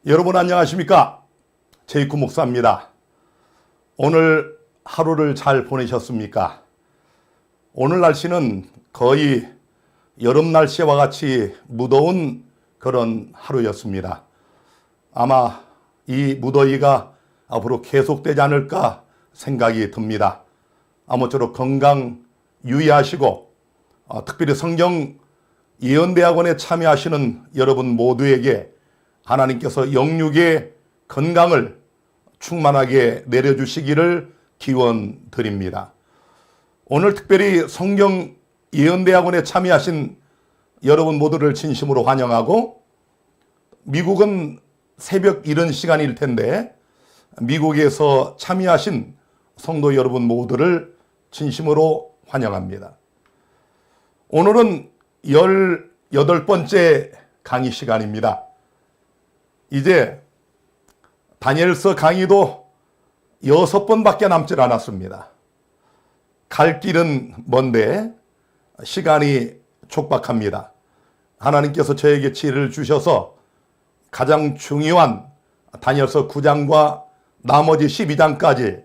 여러분 안녕하십니까? 제이쿠 목사입니다. 오늘 하루를 잘 보내셨습니까? 오늘 날씨는 거의 여름 날씨와 같이 무더운 그런 하루였습니다. 아마 이 무더위가 앞으로 계속되지 않을까 생각이 듭니다. 아무쪼록 건강 유의하시고 특별히 성경 예언대학원에 참여하시는 여러분 모두에게 하나님께서 영육의 건강을 충만하게 내려주시기를 기원드립니다. 오늘 특별히 성경 예언대학원에 참여하신 여러분 모두를 진심으로 환영하고, 미국은 새벽 이른 시간일 텐데 미국에서 참여하신 성도 여러분 모두를 진심으로 환영합니다. 오늘은 18번째 강의 시간입니다. 이제 다니엘서 강의도 6번밖에 남질 않았습니다. 갈 길은 먼데 시간이 촉박합니다. 하나님께서 저에게 지혜를 주셔서 가장 중요한 다니엘서 9장과 나머지 12장까지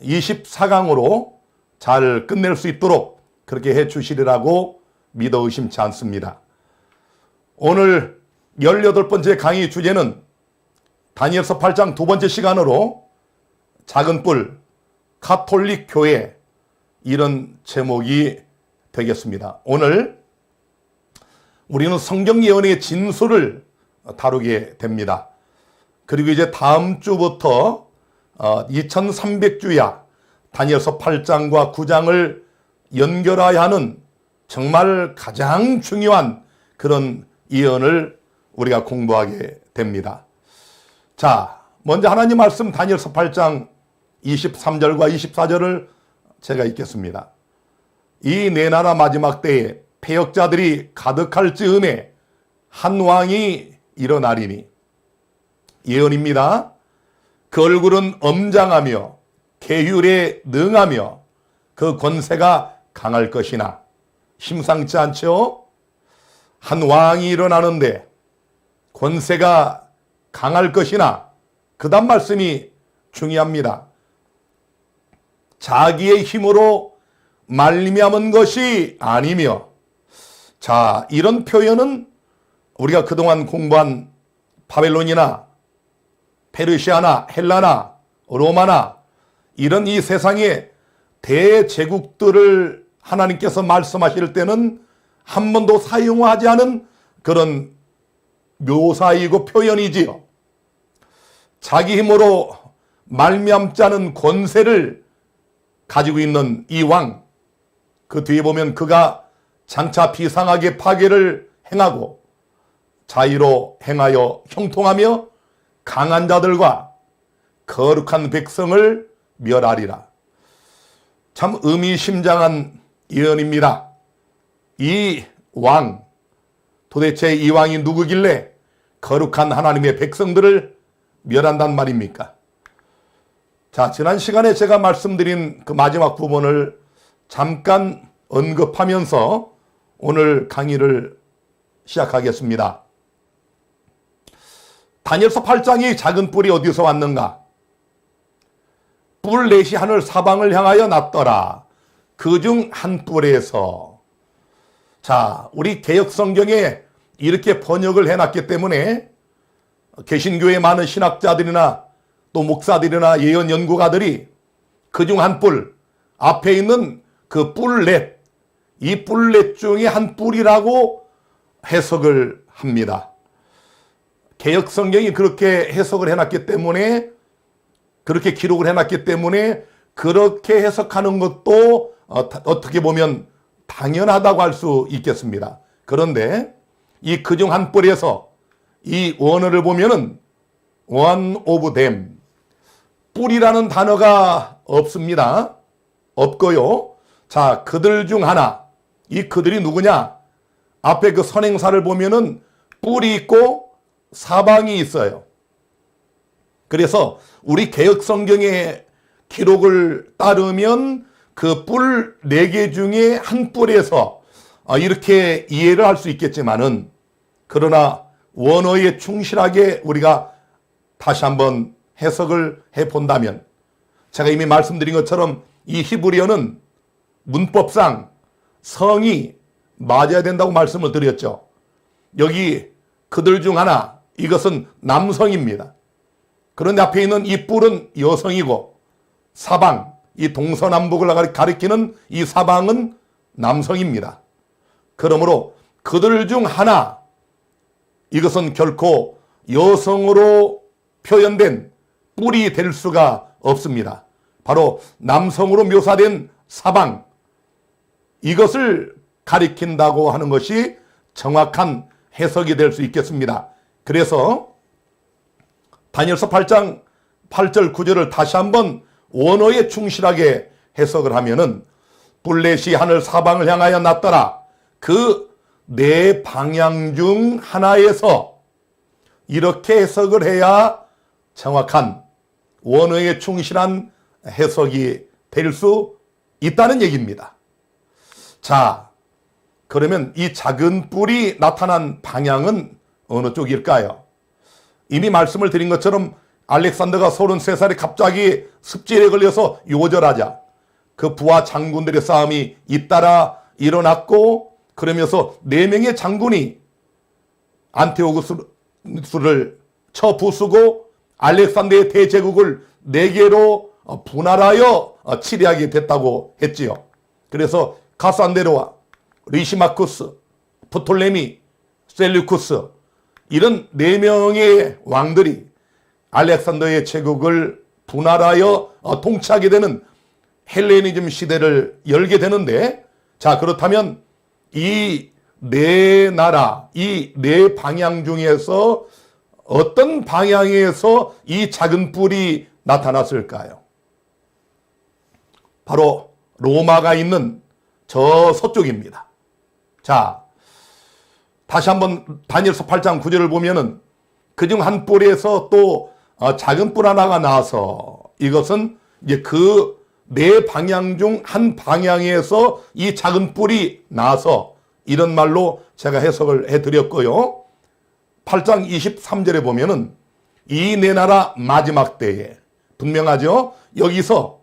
24강으로 잘 끝낼 수 있도록 그렇게 해 주시리라고 믿어 의심치 않습니다. 오늘 18번째 강의 주제는 다니엘서 8장 두 번째 시간으로 작은 뿔, 가톨릭 교회, 이런 제목이 되겠습니다. 오늘 우리는 성경 예언의 진수를 다루게 됩니다. 그리고 이제 다음 주부터 2300주야 다니엘서 8장과 9장을 연결해야 하는 정말 가장 중요한 그런 예언을 우리가 공부하게 됩니다. 자, 먼저 하나님 말씀 다니엘서 8장 23절과 24절을 제가 읽겠습니다. 이 네 나라 마지막 때에 패역자들이 가득할 즈음에 한 왕이 일어나리니, 예언입니다. 그 얼굴은 엄장하며 계율에 능하며 그 권세가 강할 것이나, 심상치 않죠? 한 왕이 일어나는데 권세가 강할 것이나, 그 다음 말씀이 중요합니다. 자기의 힘으로 말미암은 것이 아니며. 자, 이런 표현은 우리가 그동안 공부한 바벨론이나 페르시아나 헬라나 로마나 이런 이 세상의 대제국들을 하나님께서 말씀하실 때는 한 번도 사용하지 않은 그런 묘사이고 표현이지요. 자기 힘으로 말미암지 않은 권세를 가지고 있는 이 왕, 그 뒤에 보면 그가 장차 비상하게 파괴를 행하고 자의로 행하여 형통하며 강한 자들과 거룩한 백성을 멸하리라. 참 의미심장한 예언입니다. 이 왕, 도대체 이 왕이 누구길래 거룩한 하나님의 백성들을 멸한단 말입니까? 자, 지난 시간에 제가 말씀드린 그 마지막 부분을 잠깐 언급하면서 오늘 강의를 시작하겠습니다. 다니엘서 8장이 작은 뿔이 어디서 왔는가? 뿔 넷이 하늘 사방을 향하여 났더라. 그중 한 뿔에서. 자, 우리 개역성경에 이렇게 번역을 해놨기 때문에 개신교의 많은 신학자들이나 또 목사들이나 예언 연구가들이 그중 한 뿔, 앞에 있는 그 뿔넷, 이 뿔넷 중에 한 뿔이라고 해석을 합니다. 개역성경이 그렇게 해석을 해놨기 때문에, 그렇게 기록을 해놨기 때문에 그렇게 해석하는 것도 어떻게 보면 당연하다고 할 수 있겠습니다. 그런데 이 그중 한 뿔에서 이 원어를 보면은 one of them, 뿔이라는 단어가 없습니다. 없고요. 자, 그들 중 하나. 이 그들이 누구냐? 앞에 그 선행사를 보면은 뿔이 있고 사방이 있어요. 그래서 우리 개역성경의 기록을 따르면 그 뿔 4개 중에 한 뿔에서 이렇게 이해를 할 수 있겠지만은, 그러나 원어에 충실하게 우리가 다시 한번 해석을 해본다면, 제가 이미 말씀드린 것처럼 이 히브리어는 문법상 성이 맞아야 된다고 말씀을 드렸죠. 여기 그들 중 하나, 이것은 남성입니다. 그런데 앞에 있는 이 뿔은 여성이고, 사방, 이 동서남북을 가리키는 이 사방은 남성입니다. 그러므로 그들 중 하나, 이것은 결코 여성으로 표현된 뿔이 될 수가 없습니다. 바로 남성으로 묘사된 사방, 이것을 가리킨다고 하는 것이 정확한 해석이 될 수 있겠습니다. 그래서 다니엘서 8장 8절 9절을 다시 한번 원어에 충실하게 해석을 하면은, 뿔렛이 하늘 사방을 향하여 났더라. 그 네 방향 중 하나에서, 이렇게 해석을 해야 정확한 원어에 충실한 해석이 될 수 있다는 얘기입니다. 자, 그러면 이 작은 뿔이 나타난 방향은 어느 쪽일까요? 이미 말씀을 드린 것처럼 알렉산더가 33살에 갑자기 습진에 걸려서 요절하자 그 부하 장군들의 싸움이 잇따라 일어났고, 그러면서 4명의 장군이 안티오쿠스를 쳐 부수고 알렉산더의 대제국을 4개로 분할하여 치리하게 됐다고 했지요. 그래서 카산데르와 리시마쿠스, 프톨레미, 셀류쿠스, 이런 4명의 왕들이 알렉산더의 제국을 분할하여 통치하게 되는 헬레니즘 시대를 열게 되는데, 자, 그렇다면 이 네 나라, 이 네 방향 중에서 어떤 방향에서 이 작은 뿔이 나타났을까요? 바로 로마가 있는 저 서쪽입니다. 자, 다시 한번 다니엘서 8장 9절을 보면은 그중 한 뿔에서 또 작은 뿔 하나가 나와서, 이것은 이제 그 네 방향 중 한 방향에서 이 작은 뿔이 나와서, 이런 말로 제가 해석을 해드렸고요. 8장 23절에 보면은 이 네 나라 마지막 때에, 분명하죠? 여기서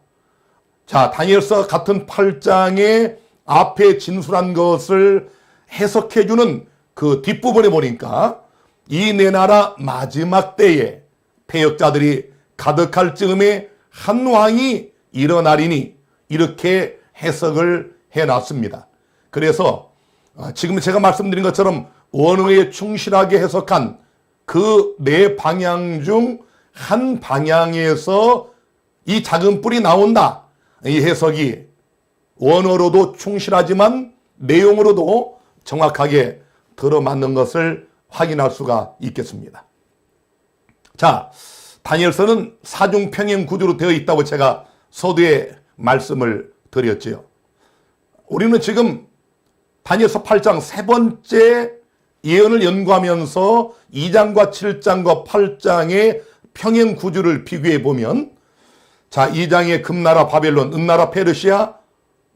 자, 다니엘서 같은 8장의 앞에 진술한 것을 해석해주는 그 뒷부분에 보니까 이 네 나라 마지막 때에 패역자들이 가득할 즈음에 한 왕이 일어나리니, 이렇게 해석을 해놨습니다. 그래서 지금 제가 말씀드린 것처럼 원어에 충실하게 해석한 그 네 방향 중 한 방향에서 이 작은 뿔이 나온다, 이 해석이 원어로도 충실하지만 내용으로도 정확하게 들어맞는 것을 확인할 수가 있겠습니다. 자, 다니엘서는 사중평행 구조로 되어 있다고 제가 서두에 말씀을 드렸지요. 우리는 지금 다니엘서 8장 세 번째 예언을 연구하면서 2장과 7장과 8장의 평행 구조를 비교해 보면, 자, 2장의 금나라 바벨론, 은나라 페르시아,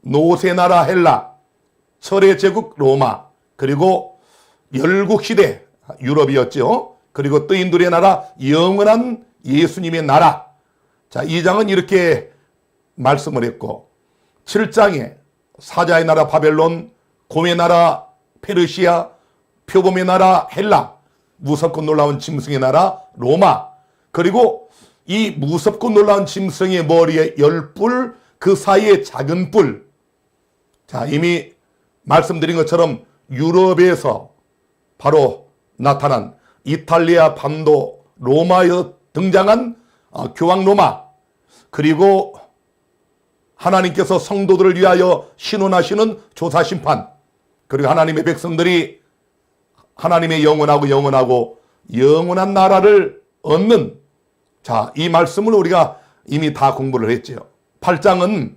노세나라 헬라, 철의 제국 로마, 그리고 열국시대 유럽이었죠. 그리고 뜨인들의 나라, 영원한 예수님의 나라. 자, 2장은 이렇게 말씀을 했고, 7장에 사자의 나라 바벨론, 곰의 나라 페르시아, 표범의 나라 헬라, 무섭고 놀라운 짐승의 나라 로마, 그리고 이 무섭고 놀라운 짐승의 머리에 10뿔, 그 사이에 작은 뿔. 자, 이미 말씀드린 것처럼 유럽에서 바로 나타난 이탈리아 반도 로마에 등장한 교황 로마, 그리고 하나님께서 성도들을 위하여 신원하시는 조사심판, 그리고 하나님의 백성들이 하나님의 영원한 나라를 얻는, 자, 이 말씀을 우리가 이미 다 공부를 했죠. 8장은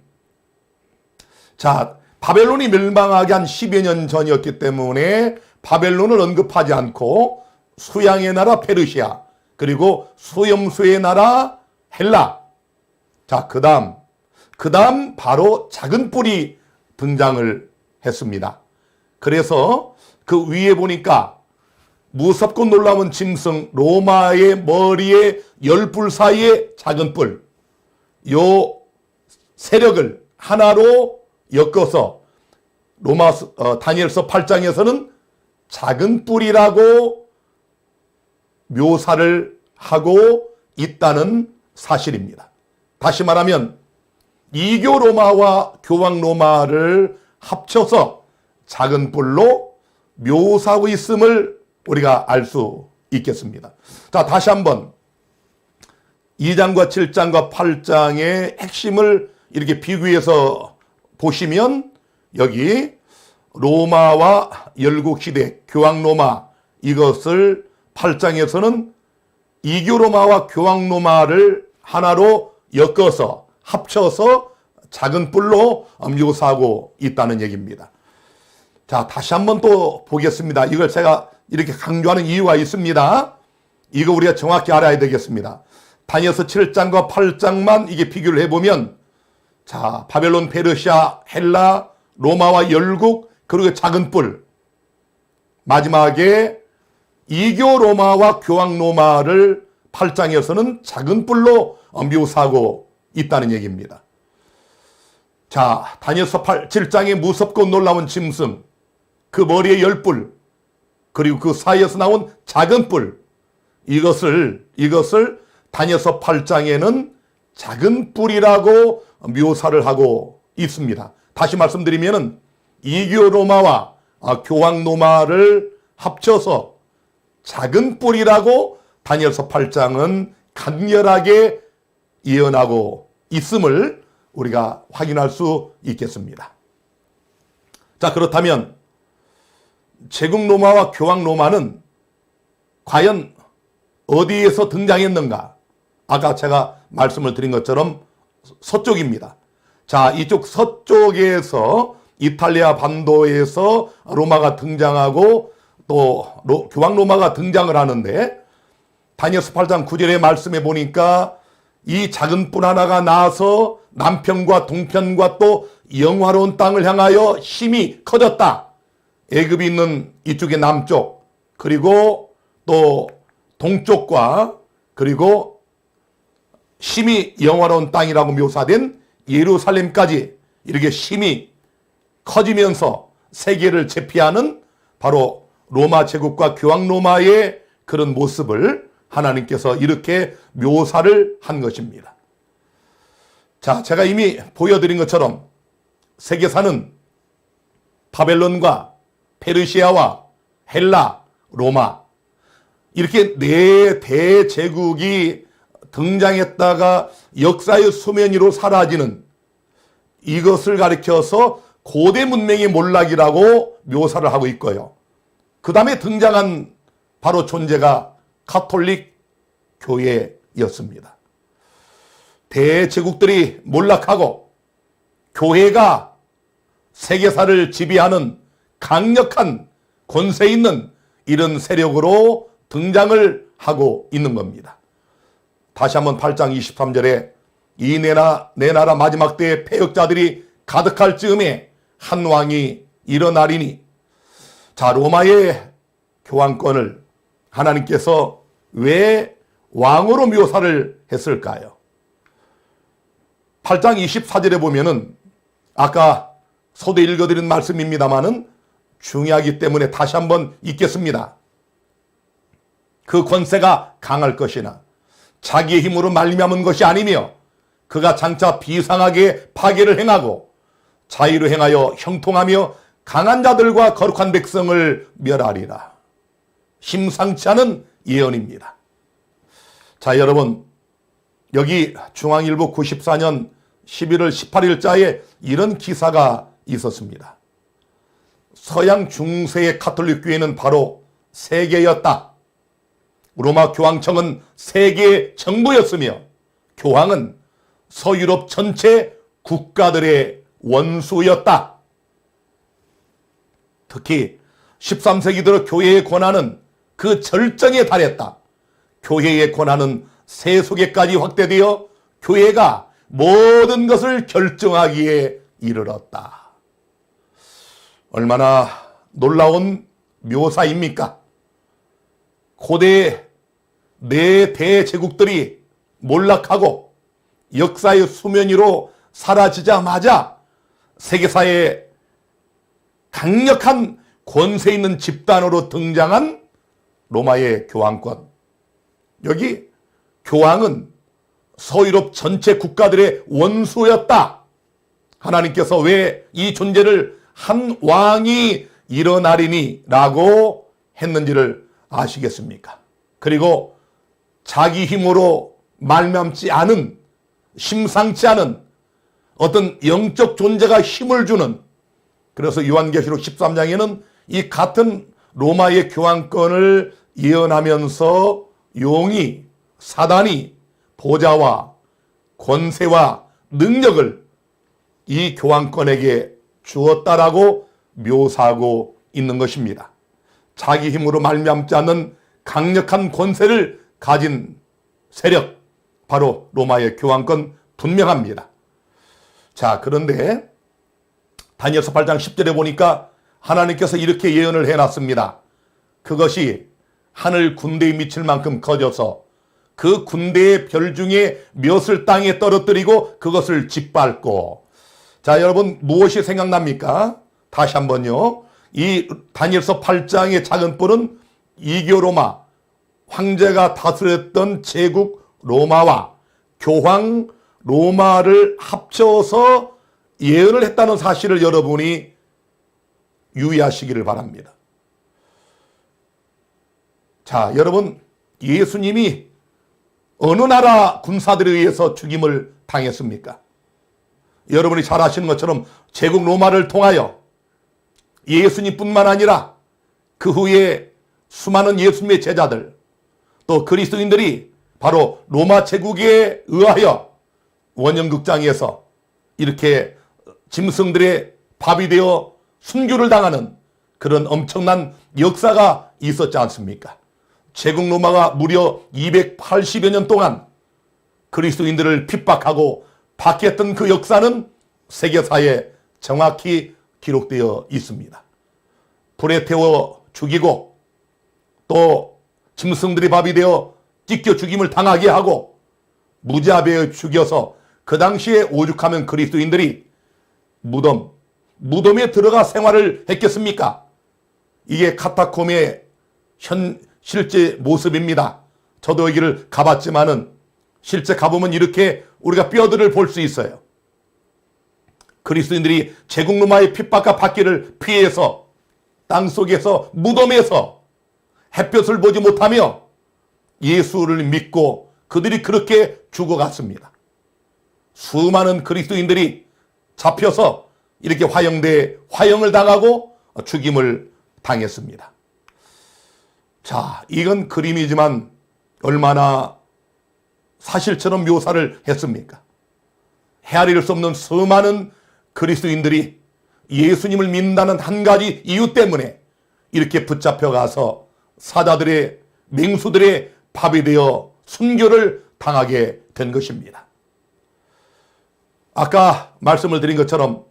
자, 바벨론이 멸망하기 한 10여 년 전이었기 때문에 바벨론을 언급하지 않고 수양의 나라 페르시아, 그리고 수염수의 나라 헬라. 자, 그 다음 바로 작은 뿔이 등장을 했습니다. 그래서 그 위에 보니까 무섭고 놀라운 짐승 로마의 머리에 10뿔 사이에 작은 뿔, 요 세력을 하나로 엮어서 다니엘서 8장에서는 작은 뿔이라고 묘사를 하고 있다는 사실입니다. 다시 말하면 이교 로마와 교황 로마를 합쳐서 작은 뿔로 묘사하고 있음을 우리가 알 수 있겠습니다. 자, 다시 한번 2장과 7장과 8장의 핵심을 이렇게 비교해서 보시면 여기 로마와 열국시대 교황 로마, 이것을 8장에서는 이교 로마와 교황 로마를 하나로 엮어서 합쳐서 작은 뿔로 묘사하고 있다는 얘기입니다. 자, 다시 한번 또 보겠습니다. 이걸 제가 이렇게 강조하는 이유가 있습니다. 이거 우리가 정확히 알아야 되겠습니다. 다니엘서 7장과 8장만 이게 비교를 해보면, 자, 바벨론, 페르시아, 헬라, 로마와 열국, 그리고 작은 뿔, 마지막에 이교 로마와 교황 로마를 8장에서는 작은 뿔로 묘사하고 있다는 얘기입니다. 자, 다니엘서 7장의 무섭고 놀라운 짐승, 그 머리에 10뿔, 그리고 그 사이에서 나온 작은 뿔, 이것을 다니엘서 8장에는 작은 뿔이라고 묘사를 하고 있습니다. 다시 말씀드리면은 이교 로마와 교황 로마를 합쳐서 작은 뿔이라고 다니엘서 8장은 간결하게 예언하고 있음을 우리가 확인할 수 있겠습니다. 자, 그렇다면 제국 로마와 교황 로마는 과연 어디에서 등장했는가? 아까 제가 말씀을 드린 것처럼 서쪽입니다. 자, 이쪽 서쪽에서 이탈리아 반도에서 로마가 등장하고 또 교황 로마가 등장을 하는데, 다니엘서 8장 9절의 말씀에 보니까 이 작은 뿔 하나가 나와서 남편과 동편과 또 영화로운 땅을 향하여 힘이 커졌다. 애굽이 있는 이쪽의 남쪽, 그리고 또 동쪽과 그리고 힘이 영화로운 땅이라고 묘사된 예루살렘까지 이렇게 힘이 커지면서 세계를 제패하는 바로 로마 제국과 교황 로마의 그런 모습을 하나님께서 이렇게 묘사를 한 것입니다. 자, 제가 이미 보여드린 것처럼 세계사는 바벨론과 페르시아와 헬라, 로마, 이렇게 네 대제국이 등장했다가 역사의 수면 위로 사라지는, 이것을 가리켜서 고대 문명의 몰락이라고 묘사를 하고 있고요. 그 다음에 등장한 바로 존재가 가톨릭 교회였습니다. 대제국들이 몰락하고 교회가 세계사를 지배하는 강력한 권세 있는 이런 세력으로 등장을 하고 있는 겁니다. 다시 한번 8장 23절에 이 내 나라 마지막 때의 패역자들이 가득할 즈음에 한 왕이 일어나리니, 자, 로마의 교황권을 하나님께서 왜 왕으로 묘사를 했을까요? 8장 24절에 보면은 아까 서두 읽어드린 말씀입니다만은 중요하기 때문에 다시 한번 읽겠습니다. 그 권세가 강할 것이나 자기의 힘으로 말미암은 것이 아니며 그가 장차 비상하게 파괴를 행하고 자의로 행하여 형통하며 강한 자들과 거룩한 백성을 멸하리라. 심상치 않은 예언입니다. 자, 여러분, 여기 중앙일보 94년 11월 18일자에 이런 기사가 있었습니다. 서양 중세의 가톨릭 교회는 바로 세계였다. 로마 교황청은 세계의 정부였으며 교황은 서유럽 전체 국가들의 원수였다. 특히 13세기 들어 교회의 권한은 그 절정에 달했다. 교회의 권한은 세속에까지 확대되어 교회가 모든 것을 결정하기에 이르렀다. 얼마나 놀라운 묘사입니까? 고대 네 대제국들이 몰락하고 역사의 수면 위로 사라지자마자 세계사에 강력한 권세 있는 집단으로 등장한 로마의 교황권. 여기 교황은 서유럽 전체 국가들의 원수였다. 하나님께서 왜 이 존재를 한 왕이 일어나리니 라고 했는지를 아시겠습니까? 그리고 자기 힘으로 말미암지 않은, 심상치 않은 어떤 영적 존재가 힘을 주는, 그래서 요한계시록 13장에는 이 같은 로마의 교황권을 예언하면서 용이, 사단이 보좌와 권세와 능력을 이 교황권에게 주었다라고 묘사하고 있는 것입니다. 자기 힘으로 말미암지 않는 강력한 권세를 가진 세력, 바로 로마의 교황권 분명합니다. 자, 그런데 다니엘서 8장 10절에 보니까 하나님께서 이렇게 예언을 해놨습니다. 그것이 하늘 군대에 미칠 만큼 커져서 그 군대의 별 중에 몇을 땅에 떨어뜨리고 그것을 짓밟고. 자, 여러분 무엇이 생각납니까? 다시 한번요. 이 다니엘서 8장의 작은 뿔은 이교 로마, 황제가 다스렸던 제국 로마와 교황 로마를 합쳐서 예언을 했다는 사실을 여러분이 유의하시기를 바랍니다. 자, 여러분, 예수님이 어느 나라 군사들에 의해서 죽임을 당했습니까? 여러분이 잘 아시는 것처럼 제국 로마를 통하여 예수님뿐만 아니라 그 후에 수많은 예수님의 제자들, 또 그리스도인들이 바로 로마 제국에 의하여 원형극장에서 이렇게 짐승들의 밥이 되어 순교를 당하는 그런 엄청난 역사가 있었지 않습니까? 제국 로마가 무려 280여 년 동안 그리스도인들을 핍박하고 박해했던 그 역사는 세계사에 정확히 기록되어 있습니다. 불에 태워 죽이고 또 짐승들이 밥이 되어 찢겨 죽임을 당하게 하고 무자비하게 죽여서 그 당시에 오죽하면 그리스도인들이 무덤에 들어가 생활을 했겠습니까? 이게 카타콤의 실제 모습입니다. 저도 여기를 가봤지만은 실제 가보면 이렇게 우리가 뼈들을 볼 수 있어요. 그리스도인들이 제국 로마의 핍박과 박해를 피해서 땅속에서 무덤에서 햇볕을 보지 못하며 예수를 믿고 그들이 그렇게 죽어갔습니다. 수많은 그리스도인들이 잡혀서 이렇게 화형을 당하고 죽임을 당했습니다. 자, 이건 그림이지만 얼마나 사실처럼 묘사를 했습니까? 헤아릴 수 없는 수많은 그리스도인들이 예수님을 믿는다는 한 가지 이유 때문에 이렇게 붙잡혀가서 사자들의, 맹수들의 밥이 되어 순교를 당하게 된 것입니다. 아까 말씀을 드린 것처럼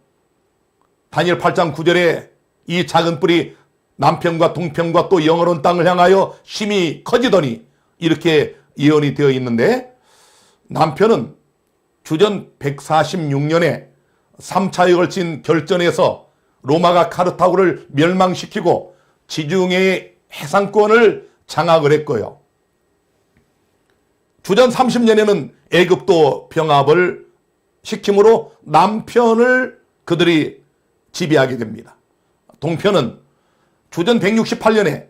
다니엘 8장 9절에 이 작은 뿔이 남편과 동편과 또 영원한 땅을 향하여 힘이 커지더니 이렇게 예언이 되어 있는데, 남편은 주전 146년에 3차에 걸친 결전에서 로마가 카르타고를 멸망시키고 지중해의 해상권을 장악을 했고요. 주전 30년에는 애굽도 병합을 시킴으로 남편을 그들이 지배하게 됩니다. 동편은 주전 168년에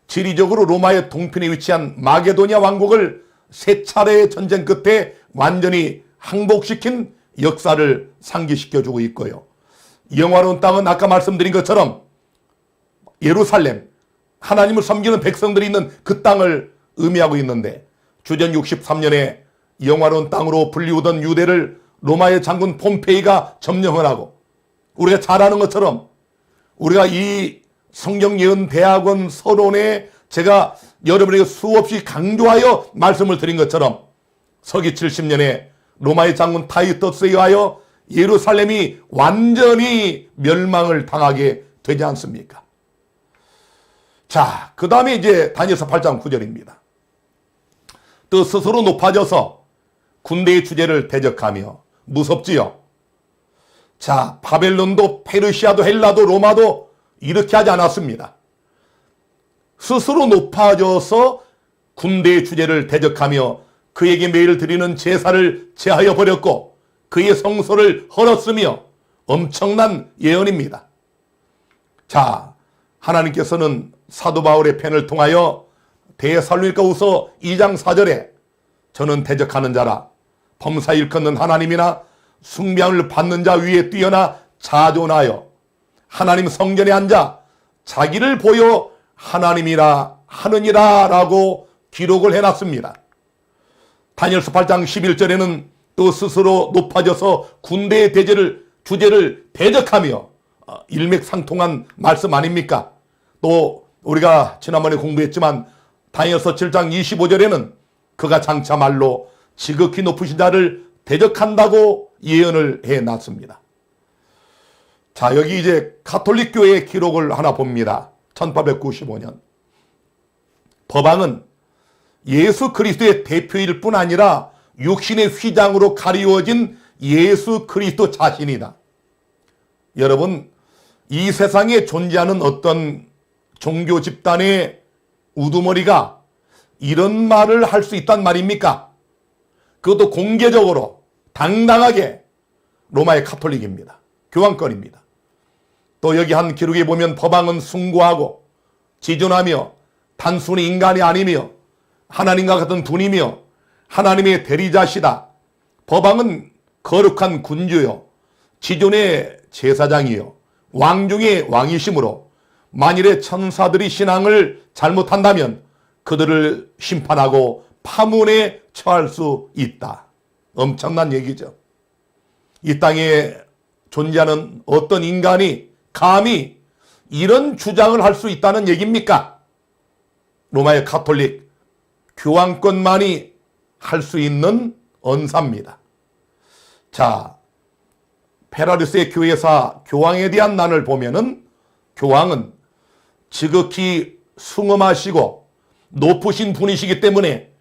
지리적으로 로마의 동편에 위치한 마게도니아 왕국을 세 차례의 전쟁 끝에 완전히 항복시킨 역사를 상기시켜주고 있고요. 영화로운 땅은 아까 말씀드린 것처럼 예루살렘, 하나님을 섬기는 백성들이 있는 그 땅을 의미하고 있는데, 주전 63년에 영화로운 땅으로 불리우던 유대를 로마의 장군 폼페이가 점령을 하고, 우리가 잘 아는 것처럼 우리가 이 성경예언 대학원 서론에 제가 여러분에게 수없이 강조하여 말씀을 드린 것처럼 서기 70년에 로마의 장군 타이터스에 의하여 예루살렘이 완전히 멸망을 당하게 되지 않습니까? 자, 그 다음에 이제 다니엘서 8장 9절입니다. 또 스스로 높아져서 군대의 주제를 대적하며 무섭지요. 자, 바벨론도 페르시아도 헬라도 로마도 이렇게 하지 않았습니다. 스스로 높아져서 군대의 주제를 대적하며 그에게 매일 드리는 제사를 제하여 버렸고 그의 성소를 헐었으며 엄청난 예언입니다. 자, 하나님께서는 사도 바울의 펜을 통하여 데살로니가후서 2장 4절에 저는 대적하는 자라 범사 일컫는 하나님이나 숭배함을 받는 자 위에 뛰어나 자존하여 하나님 성전에 앉아 자기를 보여 하나님이라 하느니라 라고 기록을 해놨습니다. 다니엘서 8장 11절에는 또 스스로 높아져서 군대의 주제를 대적하며 일맥상통한 말씀 아닙니까? 또 우리가 지난번에 공부했지만 다니엘서 7장 25절에는 그가 장차 말로 지극히 높으신 자를 대적한다고 예언을 해놨습니다. 자, 여기 이제 가톨릭 교회의 기록을 하나 봅니다. 1895년. 법왕은 예수 그리스도의 대표일 뿐 아니라 육신의 휘장으로 가리워진 예수 그리스도 자신이다. 여러분, 이 세상에 존재하는 어떤 종교 집단의 우두머리가 이런 말을 할 수 있단 말입니까? 그것도 공개적으로 당당하게. 로마의 가톨릭입니다. 교황권입니다. 또 여기 한 기록에 보면 법왕은 숭고하고 지존하며 단순히 인간이 아니며 하나님과 같은 분이며 하나님의 대리자시다. 법왕은 거룩한 군주요 지존의 제사장이요 왕 중의 왕이시므로 만일에 천사들이 신앙을 잘못한다면 그들을 심판하고 파문에 처할 수 있다. 엄청난 얘기죠. 이 땅에 존재하는 어떤 인간이 감히 이런 주장을 할 수 있다는 얘기입니까? 로마의 가톨릭 교황권만이 할 수 있는 언사입니다. 자, 페라리스의 교회사 교황에 대한 난을 보면은 교황은 지극히 숭엄하시고 높으신 분이시기 때문에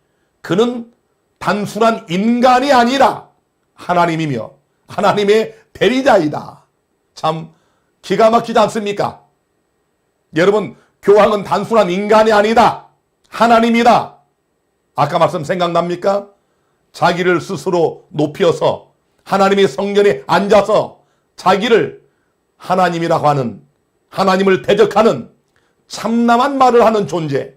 그는 단순한 인간이 아니라 하나님이며 하나님의 대리자이다. 참 기가 막히지 않습니까? 여러분, 교황은 단순한 인간이 아니다. 하나님이다. 아까 말씀 생각납니까? 자기를 스스로 높여서 하나님의 성전에 앉아서 자기를 하나님이라고 하는, 하나님을 대적하는 참남한 말을 하는 존재.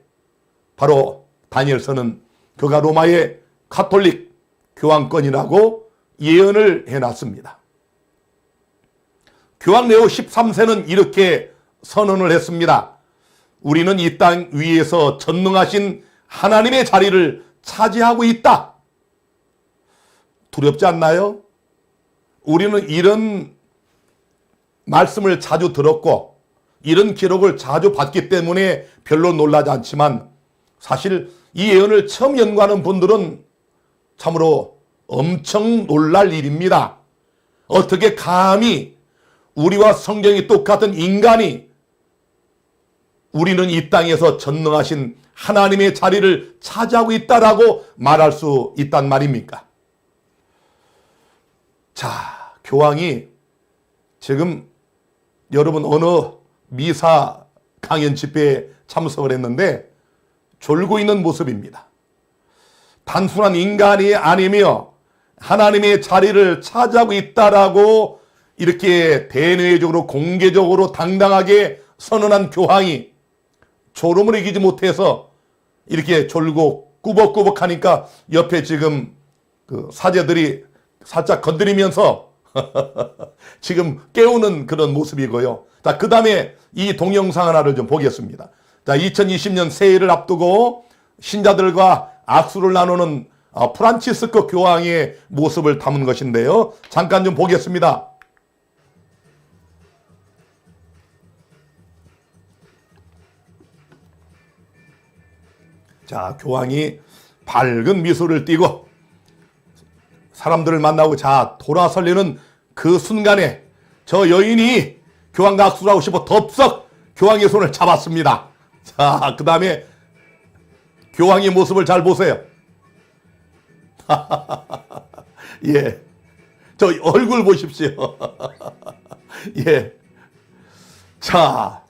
바로 다니엘서는 그가 로마의 가톨릭 교황권이라고 예언을 해놨습니다. 교황 레오 13세는 이렇게 선언을 했습니다. 우리는 이 땅 위에서 전능하신 하나님의 자리를 차지하고 있다. 두렵지 않나요? 우리는 이런 말씀을 자주 들었고 이런 기록을 자주 봤기 때문에 별로 놀라지 않지만 사실 이 예언을 처음 연구하는 분들은 참으로 엄청 놀랄 일입니다. 어떻게 감히 우리와 성경이 똑같은 인간이 우리는 이 땅에서 전능하신 하나님의 자리를 차지하고 있다라고 말할 수 있단 말입니까? 자, 교황이 지금 여러분 어느 미사 강연 집회에 참석을 했는데 졸고 있는 모습입니다. 단순한 인간이 아니며 하나님의 자리를 차지하고 있다라고 이렇게 대내적으로 공개적으로 당당하게 선언한 교황이 졸음을 이기지 못해서 이렇게 졸고 꾸벅꾸벅 하니까 옆에 지금 그 사제들이 살짝 건드리면서 지금 깨우는 그런 모습이고요. 자, 그 다음에 이 동영상 하나를 좀 보겠습니다. 자, 2020년 새해를 앞두고 신자들과 악수를 나누는 프란치스코 교황의 모습을 담은 것인데요. 잠깐 좀 보겠습니다. 자, 교황이 밝은 미소를 띠고 사람들을 만나고 자 돌아설리는 그 순간에 저 여인이 교황과 악수를 하고 싶어 덥석 교황의 손을 잡았습니다. 자, 그 다음에 교황의 모습을 잘 보세요. 예. 저 얼굴 보십시오. 예. 자.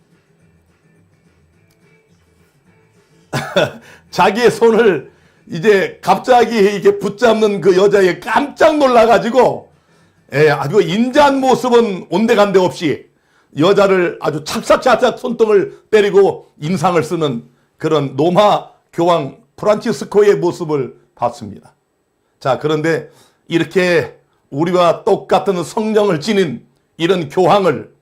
자기의 손을 이제 갑자기 이렇게 붙잡는 그 여자에 깜짝 놀라가지고, 예, 아주 인자한 모습은 온데간데 없이 여자를 아주 찹쌀찹쌀 손등을 때리고 인상을 쓰는 그런 로마 교황 프란치스코의 모습을 봤습니다. 자, 그런데 이렇게 우리와 똑같은 성령을 지닌 이런 교황을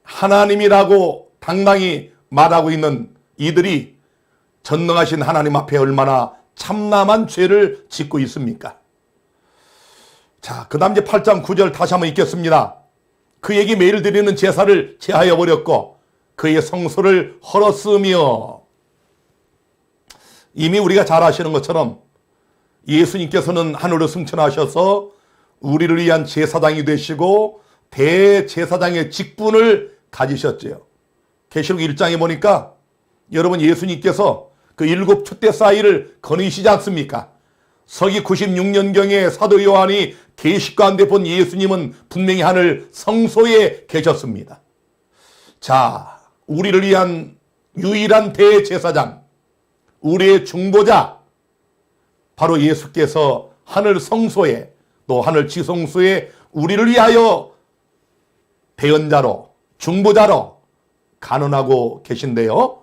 하나님이라고 당당히 말하고 있는 이들이 전능하신 하나님 앞에 얼마나 참남한 죄를 짓고 있습니까? 자, 그 다음 이제 8장 9절 다시 한번 읽겠습니다. 그에게 매일 드리는 제사를 제하여 버렸고 그의 성소를 헐었으며. 이미 우리가 잘 아시는 것처럼 예수님께서는 하늘로 승천하셔서 우리를 위한 제사장이 되시고 대제사장의 직분을 가지셨지요. 계시록 1장에 보니까 여러분 예수님께서 그 7 촛대 사이를 거니시지 않습니까? 서기 96년경에 사도 요한이 계시 가운데 본 예수님은 분명히 하늘 성소에 계셨습니다. 자, 우리를 위한 유일한 대제사장, 우리의 중보자, 바로 예수께서 하늘 성소에 또 하늘 지성소에 우리를 위하여 대언자로 중보자로 간언하고 계신데요.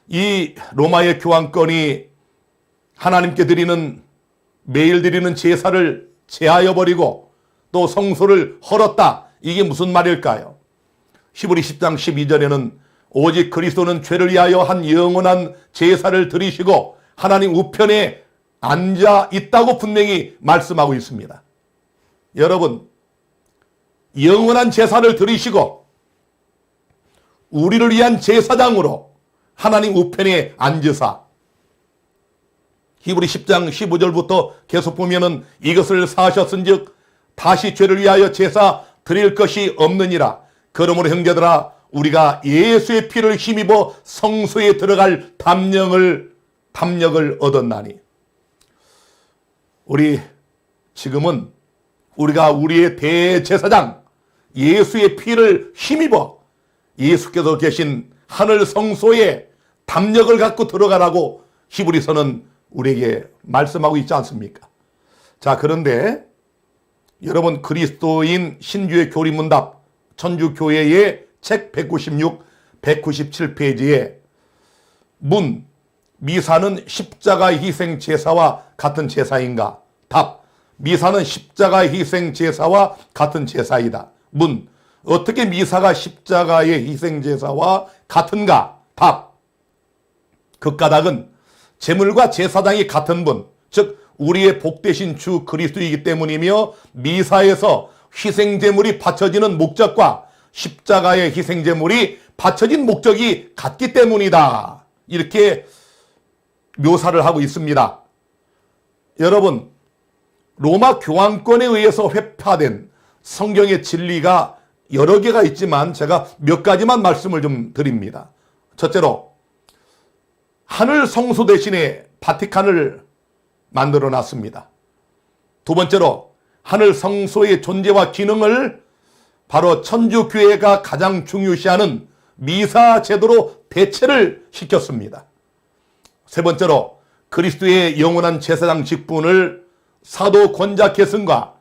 이 로마의 교황권이 하나님께 드리는 매일 드리는 제사를 제하여 버리고 또 성소를 헐었다. 이게 무슨 말일까요? 히브리 10장 12절에는 오직 그리스도는 죄를 위하여 한 영원한 제사를 드리시고 하나님 우편에 앉아 있다고 분명히 말씀하고 있습니다. 여러분, 영원한 제사를 드리시고 우리를 위한 제사장으로 하나님 우편에 앉으사, 히브리 10장 15절부터 계속 보면은 이것을 사하셨은즉 다시 죄를 위하여 제사 드릴 것이 없느니라. 그러므로 형제들아 우리가 예수의 피를 힘입어 성소에 들어갈 담력을 얻었나니. 우리 지금은 우리가 우리의 대제사장 예수의 피를 힘입어 예수께서 계신 하늘 성소에 담력을 갖고 들어가라고 히브리서는 우리에게 말씀하고 있지 않습니까? 자, 그런데 여러분 그리스도인 신주의 교리문답 천주교회의 책 196, 197페이지에 문, 미사는 십자가 희생 제사와 같은 제사인가? 답, 미사는 십자가 희생 제사와 같은 제사이다. 문, 어떻게 미사가 십자가의 희생 제사와 같은가? 답, 그 까닭은 제물과 제사장이 같은 분, 즉 우리의 복되신 주 그리스도이기 때문이며 미사에서 희생제물이 바쳐지는 목적과 십자가의 희생제물이 바쳐진 목적이 같기 때문이다. 이렇게 묘사를 하고 있습니다. 여러분, 로마 교황권에 의해서 회파된 성경의 진리가 여러 개가 있지만 제가 몇 가지만 말씀을 좀 드립니다. 첫째로 하늘 성소 대신에 바티칸을 만들어 놨습니다. 두 번째로 하늘 성소의 존재와 기능을 바로 천주교회가 가장 중요시하는 미사 제도로 대체를 시켰습니다. 세 번째로 그리스도의 영원한 제사장 직분을 사도 권자 계승과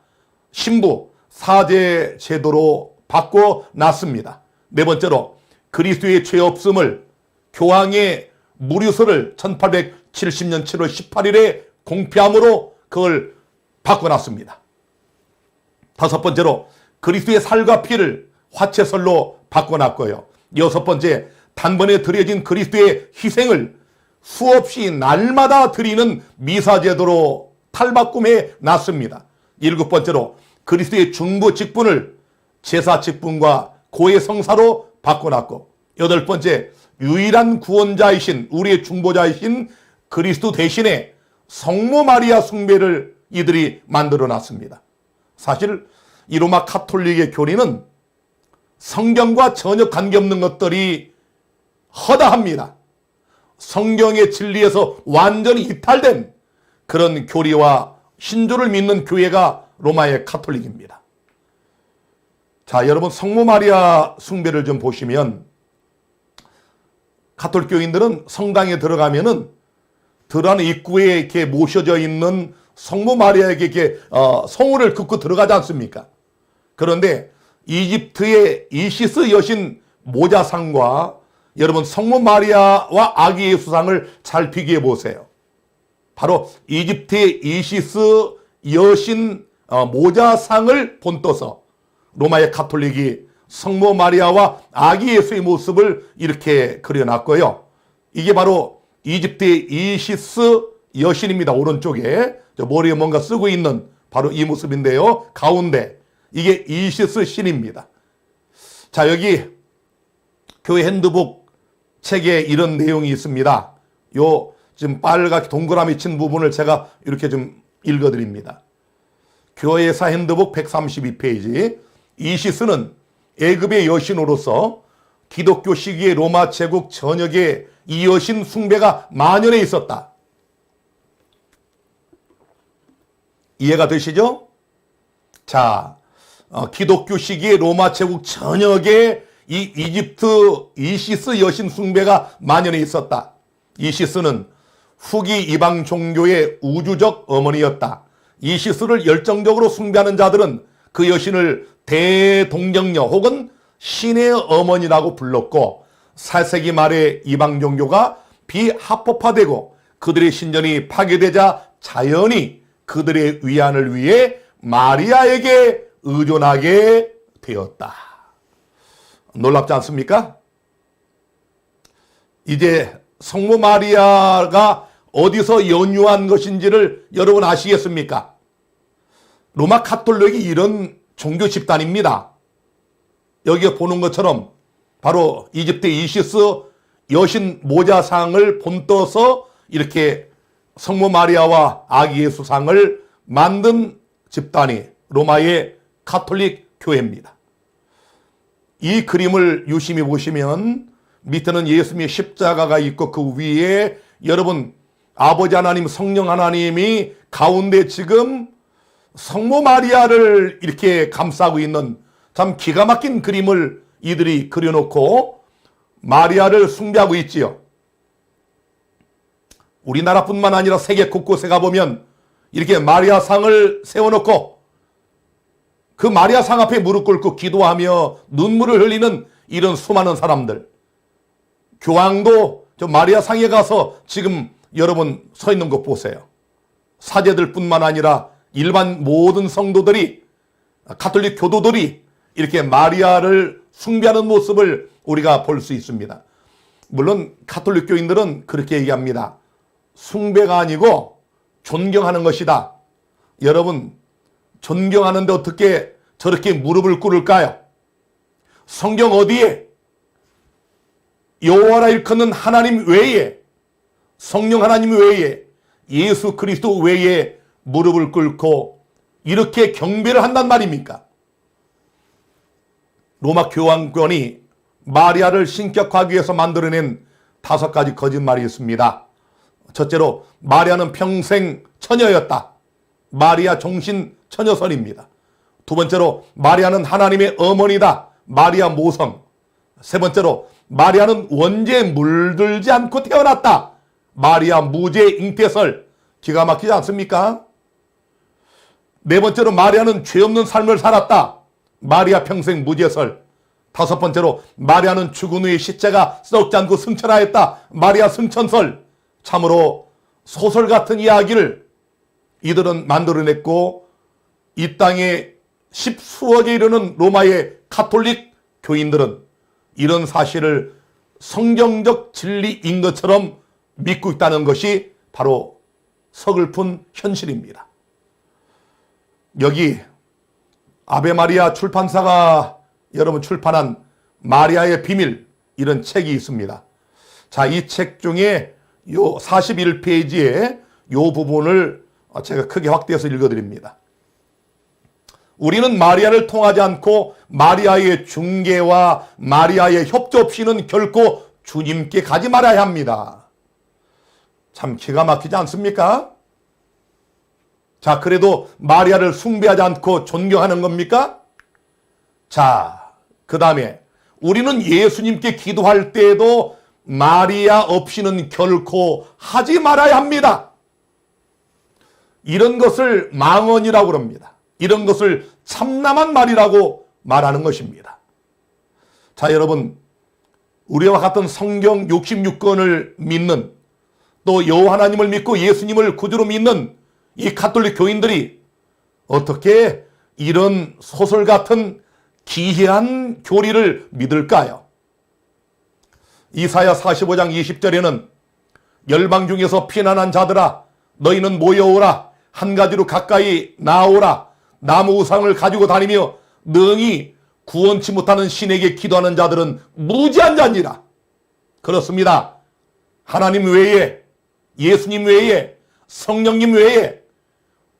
신부 사제 제도로 바꿔놨습니다. 네 번째로 그리스도의 죄 없음을 교황의 무류서를 1870년 7월 18일에 공표함으로 그걸 바꿔놨습니다. 다섯 번째로 그리스도의 살과 피를 화채설로 바꿔놨고요. 여섯 번째, 단번에 드려진 그리스도의 희생을 수없이 날마다 드리는 미사제도로 탈바꿈해 놨습니다. 일곱 번째로 그리스도의 중보 직분을 제사 직분과 고해 성사로 바꿔놨고, 여덟 번째, 유일한 구원자이신 우리의 중보자이신 그리스도 대신에 성모 마리아 숭배를 이들이 만들어 놨습니다. 사실 이 로마 카톨릭의 교리는 성경과 전혀 관계없는 것들이 허다합니다. 성경의 진리에서 완전히 이탈된 그런 교리와 신조를 믿는 교회가 로마의 가톨릭입니다. 자, 여러분 성모 마리아 숭배를 좀 보시면 가톨릭 교인들은 성당에 들어가면은 들어가는 입구에 이렇게 모셔져 있는 성모 마리아에게 이렇게 성호를 긋고 들어가지 않습니까? 그런데 이집트의 이시스 여신 모자상과 여러분 성모 마리아와 아기 예수상을 잘 비교해 보세요. 바로 이집트의 이시스 여신 모자상을 본떠서 로마의 가톨릭이 성모 마리아와 아기 예수의 모습을 이렇게 그려놨고요. 이게 바로 이집트의 이시스 여신입니다. 오른쪽에 머리에 뭔가 쓰고 있는 바로 이 모습인데요. 가운데 이게 이시스 신입니다. 자, 여기 교회 핸드북 책에 이런 내용이 있습니다. 요 지금 빨갛게 동그라미 친 부분을 제가 이렇게 좀 읽어드립니다. 교회사 핸드북 132페이지. 이시스는 애굽의 여신으로서 기독교 시기의 로마 제국 전역에 이 여신 숭배가 만연해 있었다. 이해가 되시죠? 자, 기독교 시기의 로마 제국 전역에 이 이집트 이시스 여신 숭배가 만연해 있었다. 이시스는 후기 이방 종교의 우주적 어머니였다. 이시스를 열정적으로 숭배하는 자들은 그 여신을 대동정녀 혹은 신의 어머니라고 불렀고 4세기 말에 이방 종교가 비합법화되고 그들의 신전이 파괴되자 자연히 그들의 위안을 위해 마리아에게 의존하게 되었다. 놀랍지 않습니까? 이제 성모 마리아가 어디서 연유한 것인지를 여러분 아시겠습니까? 로마 가톨릭이 이런 종교 집단입니다. 여기에 보는 것처럼 바로 이집트 이시스 여신 모자상을 본떠서 이렇게 성모 마리아와 아기 예수상을 만든 집단이 로마의 가톨릭 교회입니다. 이 그림을 유심히 보시면 밑에는 예수님의 십자가가 있고 그 위에 여러분 아버지 하나님 성령 하나님이 가운데 지금 성모 마리아를 이렇게 감싸고 있는 참 기가 막힌 그림을 이들이 그려놓고 마리아를 숭배하고 있지요. 우리나라뿐만 아니라 세계 곳곳에 가보면 이렇게 마리아 상을 세워놓고 그 마리아 상 앞에 무릎 꿇고 기도하며 눈물을 흘리는 이런 수많은 사람들. 교황도 저 마리아 상에 가서 지금 여러분 서 있는 것 보세요. 사제들뿐만 아니라 일반 모든 성도들이 가톨릭 교도들이 이렇게 마리아를 숭배하는 모습을 우리가 볼 수 있습니다. 물론 가톨릭 교인들은 그렇게 얘기합니다. 숭배가 아니고 존경하는 것이다. 여러분 존경하는데 어떻게 저렇게 무릎을 꿇을까요? 성경 어디에 여호와라 일컫는 하나님 외에 성령 하나님 외에 예수 그리스도 외에 무릎을 꿇고 이렇게 경배를 한단 말입니까? 로마 교황권이 마리아를 신격화하기 위해서 만들어낸 5가지 거짓말이 있습니다. 첫째로 마리아는 평생 처녀였다. 마리아 종신 처녀설입니다. 두 번째로 마리아는 하나님의 어머니다. 마리아 모성. 세 번째로 마리아는 원죄에 물들지 않고 태어났다. 마리아 무죄 잉태설. 기가 막히지 않습니까? 네 번째로 마리아는 죄 없는 삶을 살았다. 마리아 평생 무죄설. 다섯 번째로 마리아는 죽은 후에 시체가 썩지 않고 승천하였다. 마리아 승천설. 참으로 소설 같은 이야기를 이들은 만들어냈고 이 땅에 십수억에 이르는 로마의 가톨릭 교인들은 이런 사실을 성경적 진리인 것처럼 믿고 있다는 것이 바로 서글픈 현실입니다. 여기 아베마리아 출판사가 여러분 출판한 마리아의 비밀 이런 책이 있습니다. 자, 이 책 중에 요 41페이지에 요 부분을 제가 크게 확대해서 읽어드립니다. 우리는 마리아를 통하지 않고 마리아의 중개와 마리아의 협조 없이는 결코 주님께 가지 말아야 합니다. 참 기가 막히지 않습니까? 자, 그래도 마리아를 숭배하지 않고 존경하는 겁니까? 자, 그 다음에 우리는 예수님께 기도할 때에도 마리아 없이는 결코 하지 말아야 합니다. 이런 것을 망언이라고 합니다. 이런 것을 참남한 말이라고 말하는 것입니다. 자, 여러분, 우리와 같은 성경 66권을 믿는, 또 여호와 하나님을 믿고 예수님을 구주로 믿는 이 가톨릭 교인들이 어떻게 이런 소설 같은 기이한 교리를 믿을까요? 이사야 45장 20절에는 열방 중에서 피난한 자들아 너희는 모여오라, 한 가지로 가까이 나오라, 나무 우상을 가지고 다니며 능히 구원치 못하는 신에게 기도하는 자들은 무지한 자니라. 그렇습니다. 하나님 외에, 예수님 외에, 성령님 외에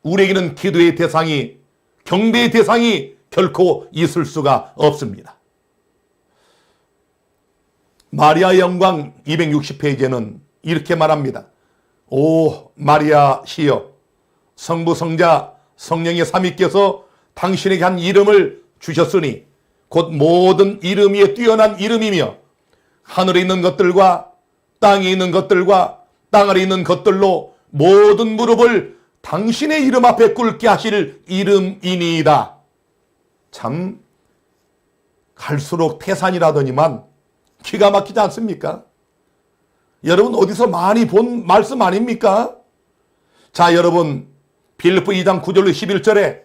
우리에게는 기도의 대상이, 경배의 대상이 결코 있을 수가 없습니다. 마리아의 영광 260페이지에는 이렇게 말합니다. 오 마리아 시여, 성부 성자 성령의 삼위께서 당신에게 한 이름을 주셨으니 곧 모든 이름 위에 뛰어난 이름이며 하늘에 있는 것들과 땅에 있는 것들과 땅 아래 있는 것들로 모든 무릎을 당신의 이름 앞에 꿇게 하실 이름이니이다. 참 갈수록 태산이라더니만 기가 막히지 않습니까? 여러분 어디서 많이 본 말씀 아닙니까? 자, 여러분 빌립보 2장 9절로 11절에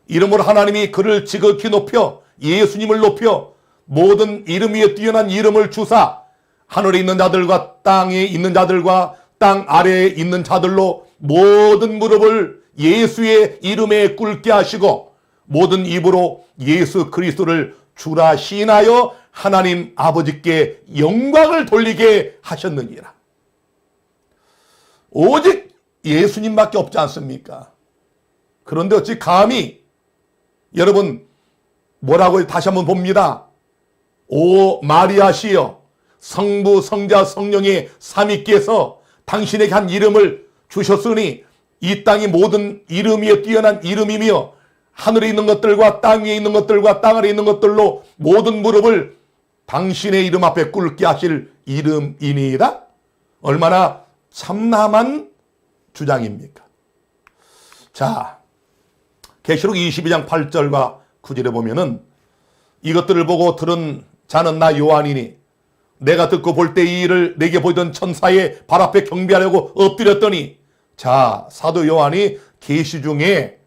이름으로 하나님이 그를 지극히 높여 예수님을 높여 모든 이름 위에 뛰어난 이름을 주사 하늘에 있는 자들과 땅에 있는 자들과 땅 아래에 있는 자들로 모든 무릎을 예수의 이름에 꿇게 하시고 모든 입으로 예수 그리스도를 주라 시인하여 하나님 아버지께 영광을 돌리게 하셨느니라. 오직 예수님밖에 없지 않습니까? 그런데 어찌 감히, 여러분 뭐라고 다시 한번 봅니다. 오 마리아시여, 성부 성자 성령의 삼위께서 당신에게 한 이름을 주셨으니 이 땅이 모든 이름 위에 뛰어난 이름이며 하늘에 있는 것들과 땅 위에 있는 것들과 땅 아래 있는 것들로 모든 무릎을 당신의 이름 앞에 꿇게 하실 이름이니이다. 얼마나 참남한 주장입니까? 자, 계시록 22장 8절과 9절에 보면은 이것들을 보고 들은 자는 나 요한이니 내가 듣고 볼 때 이 일을 내게 보이던 천사의 발 앞에 경배하려고 엎드렸더니, 자, 사도 요한이 계시 중에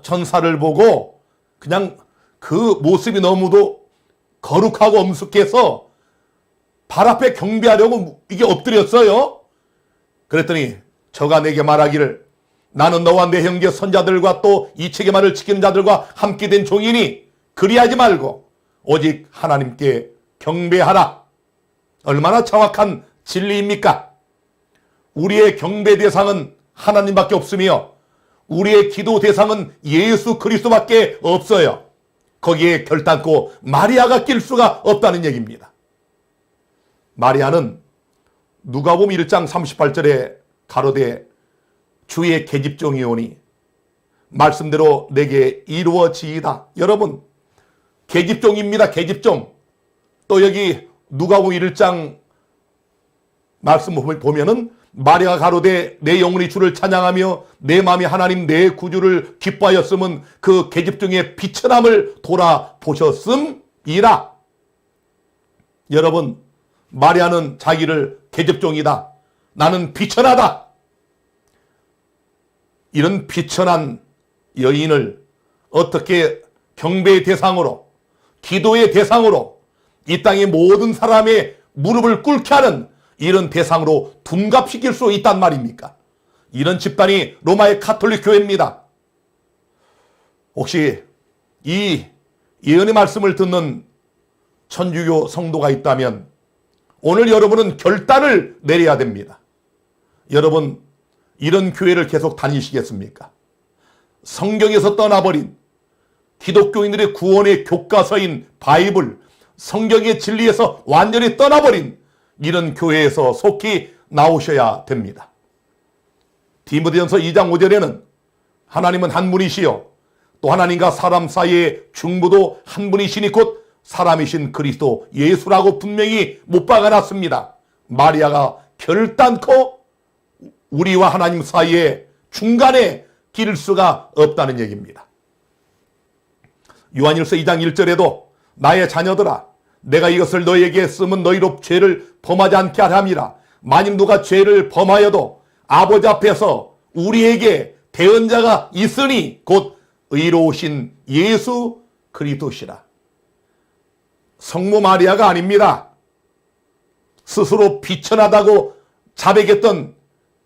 천사를 보고 그냥 그 모습이 너무도 거룩하고 엄숙해서 발 앞에 경배하려고 이게 엎드렸어요. 그랬더니 저가 내게 말하기를 나는 너와 내 형제 선자들과 또 이 책의 말을 지키는 자들과 함께 된 종이니 그리하지 말고 오직 하나님께 경배하라. 얼마나 정확한 진리입니까? 우리의 경배 대상은 하나님밖에 없으며 우리의 기도 대상은 예수 그리스도밖에 없어요. 거기에 결단코 마리아가 낄 수가 없다는 얘기입니다. 마리아는 누가복음 1장 38절에 가로되 주의 계집종이 오니 말씀대로 내게 이루어지이다. 여러분 계집종입니다. 계집종. 또 여기 누가복음 1장 말씀 보면은 마리아가 가로되 내 영혼이 주를 찬양하며 내 마음이 하나님 내 구주를 기뻐하였음은 그 계집종의 비천함을 돌아보셨음이라. 여러분 마리아는 자기를 계집종이다, 나는 비천하다, 이런 비천한 여인을 어떻게 경배의 대상으로, 기도의 대상으로, 이 땅의 모든 사람의 무릎을 꿇게 하는 이런 대상으로 둔갑시킬 수 있단 말입니까? 이런 집단이 로마의 가톨릭 교회입니다. 혹시 이 예언의 말씀을 듣는 천주교 성도가 있다면 오늘 여러분은 결단을 내려야 됩니다. 여러분 이런 교회를 계속 다니시겠습니까? 성경에서 떠나버린, 기독교인들의 구원의 교과서인 바이블, 성경의 진리에서 완전히 떠나버린 이런 교회에서 속히 나오셔야 됩니다. 디모데전서 2장 5절에는 하나님은 한 분이시요 또 하나님과 사람 사이의 중보도 한 분이시니 곧 사람이신 그리스도 예수라고 분명히 못 박아놨습니다. 마리아가 결단코 우리와 하나님 사이에 중간에 끼를 수가 없다는 얘기입니다. 요한일서 2장 1절에도 나의 자녀들아 내가 이것을 너희에게 쓰면 너희로 죄를 범하지 않게 하람이라. 만일 누가 죄를 범하여도 아버지 앞에서 우리에게 대언자가 있으니 곧 의로우신 예수 그리스도시라. 성모 마리아가 아닙니다. 스스로 비천하다고 자백했던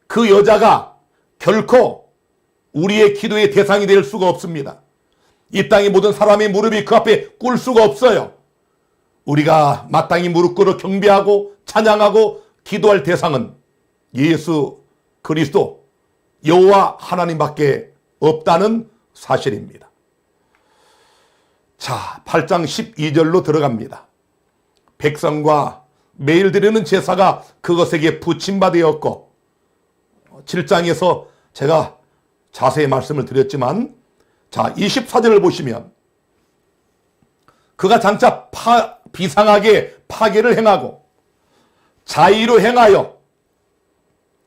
그 여자가 결코 우리의 기도의 대상이 될 수가 없습니다. 이 땅의 모든 사람의 무릎이 그 앞에 꿇을 수가 없어요. 우리가 마땅히 무릎 꿇어 경배하고 찬양하고 기도할 대상은 예수 그리스도 여호와 하나님밖에 없다는 사실입니다. 자, 8장 12절로 들어갑니다. 백성과 매일 드리는 제사가 그것에게 붙임바되었고 7장에서 제가 자세히 말씀을 드렸지만 자 24절을 보시면 그가 장차 비상하게 파괴를 행하고 자의로 행하여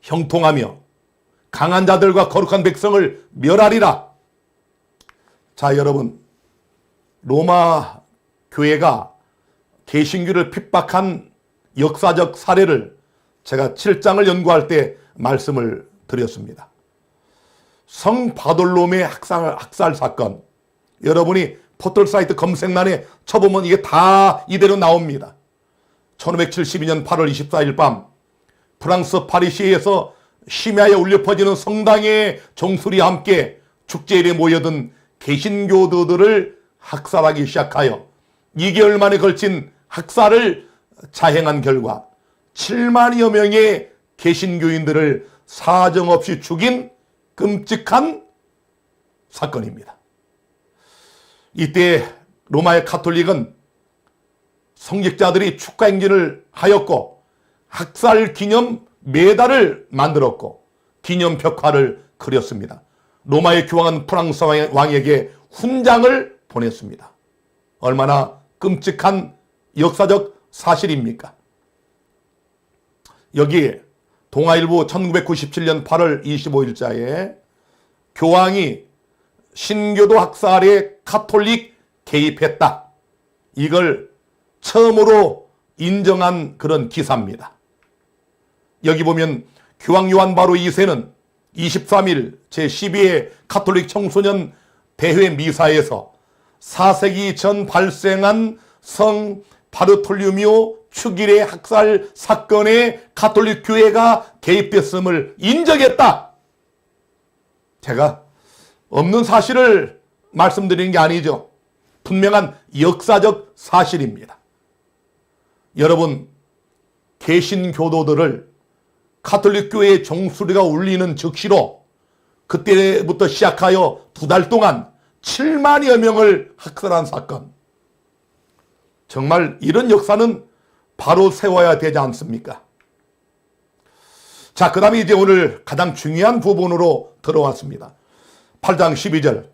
형통하며 강한 자들과 거룩한 백성을 멸하리라. 자 여러분 로마 교회가 개신교를 핍박한 역사적 사례를 제가 7장을 연구할 때 말씀을 드렸습니다. 성 바돌롬의 학살 사건 여러분이 포털 사이트 검색란에 쳐보면 이게 다 이대로 나옵니다. 1572년 8월 24일 밤 프랑스 파리시에서 심야에 울려 퍼지는 성당의 종소리와 함께 축제일에 모여든 개신교도들을 학살하기 시작하여 2개월 만에 걸친 학살을 자행한 결과 7만여 명의 개신교인들을 사정없이 죽인 끔찍한 사건입니다. 이때 로마의 카톨릭은 성직자들이 축하 행진을 하였고 학살 기념 메달을 만들었고 기념 벽화를 그렸습니다. 로마의 교황은 프랑스 왕에게 훈장을 보냈습니다. 얼마나 끔찍한 역사적 사실입니까? 여기에 동아일보 1997년 8월 25일자에 교황이 신교도 학살에 카톨릭 개입했다. 이걸 처음으로 인정한 그런 기사입니다. 여기 보면 교황 요한 바로 2세는 23일 제12회 카톨릭 청소년 대회 미사에서 4세기 전 발생한 성 바르톨류미오 축일의 학살 사건에 카톨릭 교회가 개입됐음을 인정했다. 제가 없는 사실을 말씀드리는 게 아니죠. 분명한 역사적 사실입니다. 여러분, 개신교도들을 카톨릭 교회의 종소리가 울리는 즉시로 그때부터 시작하여 2달 동안 7만여 명을 학살한 사건. 정말 이런 역사는 바로 세워야 되지 않습니까? 자, 그 다음에 이제 오늘 가장 중요한 부분으로 들어왔습니다. 8장 12절.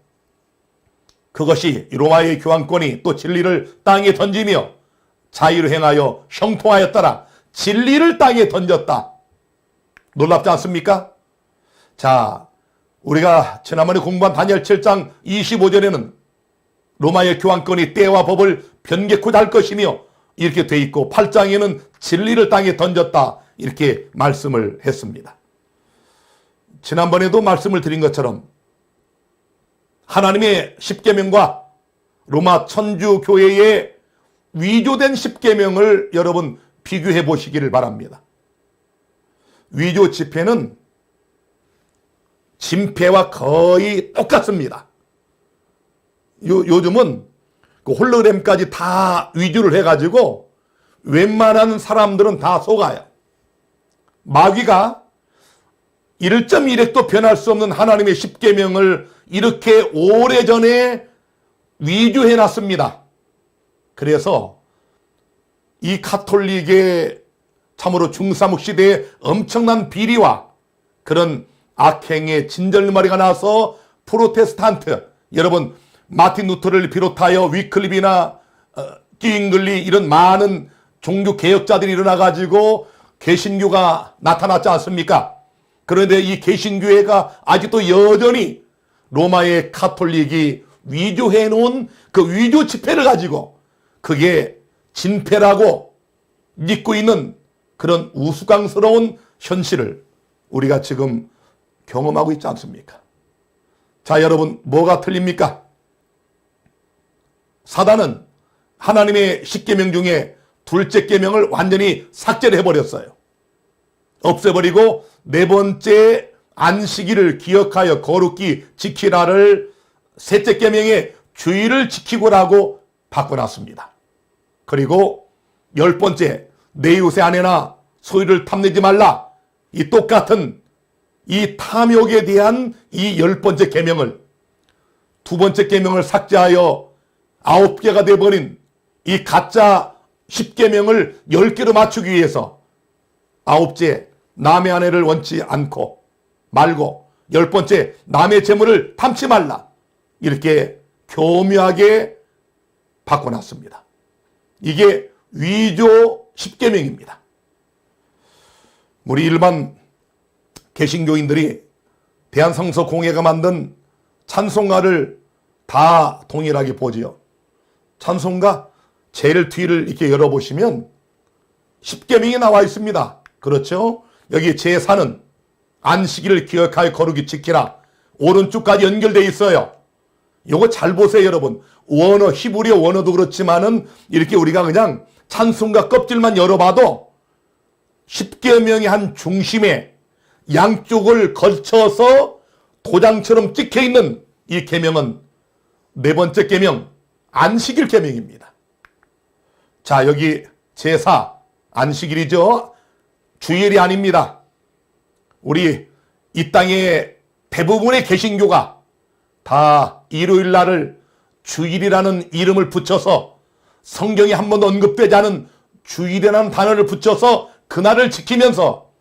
그것이 로마의 교황권이 또 진리를 땅에 던지며 자의로 행하여 형통하였더라. 진리를 땅에 던졌다. 놀랍지 않습니까? 자, 우리가 지난번에 공부한 다니엘 7장 25절에는 로마의 교황권이 때와 법을 변개코 할 것이며 이렇게 돼 있고 8장에는 진리를 땅에 던졌다 이렇게 말씀을 했습니다. 지난번에도 말씀을 드린 것처럼 하나님의 십계명과 로마 천주교회의 위조된 십계명을 여러분 비교해 보시기를 바랍니다. 위조 집회는 진폐와 거의 똑같습니다. 요즘은 그 홀로그램까지 다 위조를 해가지고 웬만한 사람들은 다 속아요. 마귀가 1.1획도 변할 수 없는 하나님의 십계명을 이렇게 오래전에 위조해 놨습니다. 그래서 이 카톨릭의 참으로 중삼국 시대의 엄청난 비리와 그런 악행의 진절머리가 나서 프로테스탄트, 여러분 마틴 루터를 비롯하여 위클립이나 띵글리 이런 많은 종교 개혁자들이 일어나가지고 개신교가 나타났지 않습니까? 그런데 이 개신교회가 아직도 여전히 로마의 카톨릭이 위조해 놓은 그 위조 지폐를 가지고 그게 진폐라고 믿고 있는 그런 우스꽝스러운 현실을 우리가 지금 경험하고 있지 않습니까? 자, 여러분, 뭐가 틀립니까? 사단은 하나님의 10계명 중에 둘째 계명을 완전히 삭제를 해버렸어요. 없애버리고 네 번째 안식일을 기억하여 거룩히 지키라를 셋째 계명의 주의를 지키고라고 바꿔놨습니다. 그리고 10번째 내 이웃의 아내나 소유를 탐내지 말라, 이 똑같은 이 탐욕에 대한 이 10번째 계명을 두 번째 계명을 삭제하여 9개가 되어버린 이 가짜 10계명을 10개로 맞추기 위해서 9째 남의 아내를 원치 않고 말고 10번째 남의 재물을 탐치 말라, 이렇게 교묘하게 바꿔놨습니다. 이게 위조 10계명입니다. 우리 일반 개신교인들이 대한성서공회가 만든 찬송가를 다 동일하게 보지요. 찬송가 제일 뒤를 이렇게 열어보시면 10계명이 나와 있습니다. 그렇죠? 여기 제4는 안식일을 기억하여 거룩히 지키라, 오른쪽까지 연결되어 있어요. 요거 잘 보세요, 여러분. 원어, 히브리어 원어도 그렇지만은 이렇게 우리가 그냥 찬송가 껍질만 열어봐도 10계명의 한 중심에 양쪽을 걸쳐서 도장처럼 찍혀있는 이 계명은 네 번째 계명 안식일 계명입니다. 자, 여기 제4 안식일이죠. 주일이 아닙니다. 우리 이 땅의 대부분의 개신교가 다 일요일 날을 주일이라는 이름을 붙여서 성경에 한 번도 언급되지 않은 주일이라는 단어를 붙여서 그날을 지키면서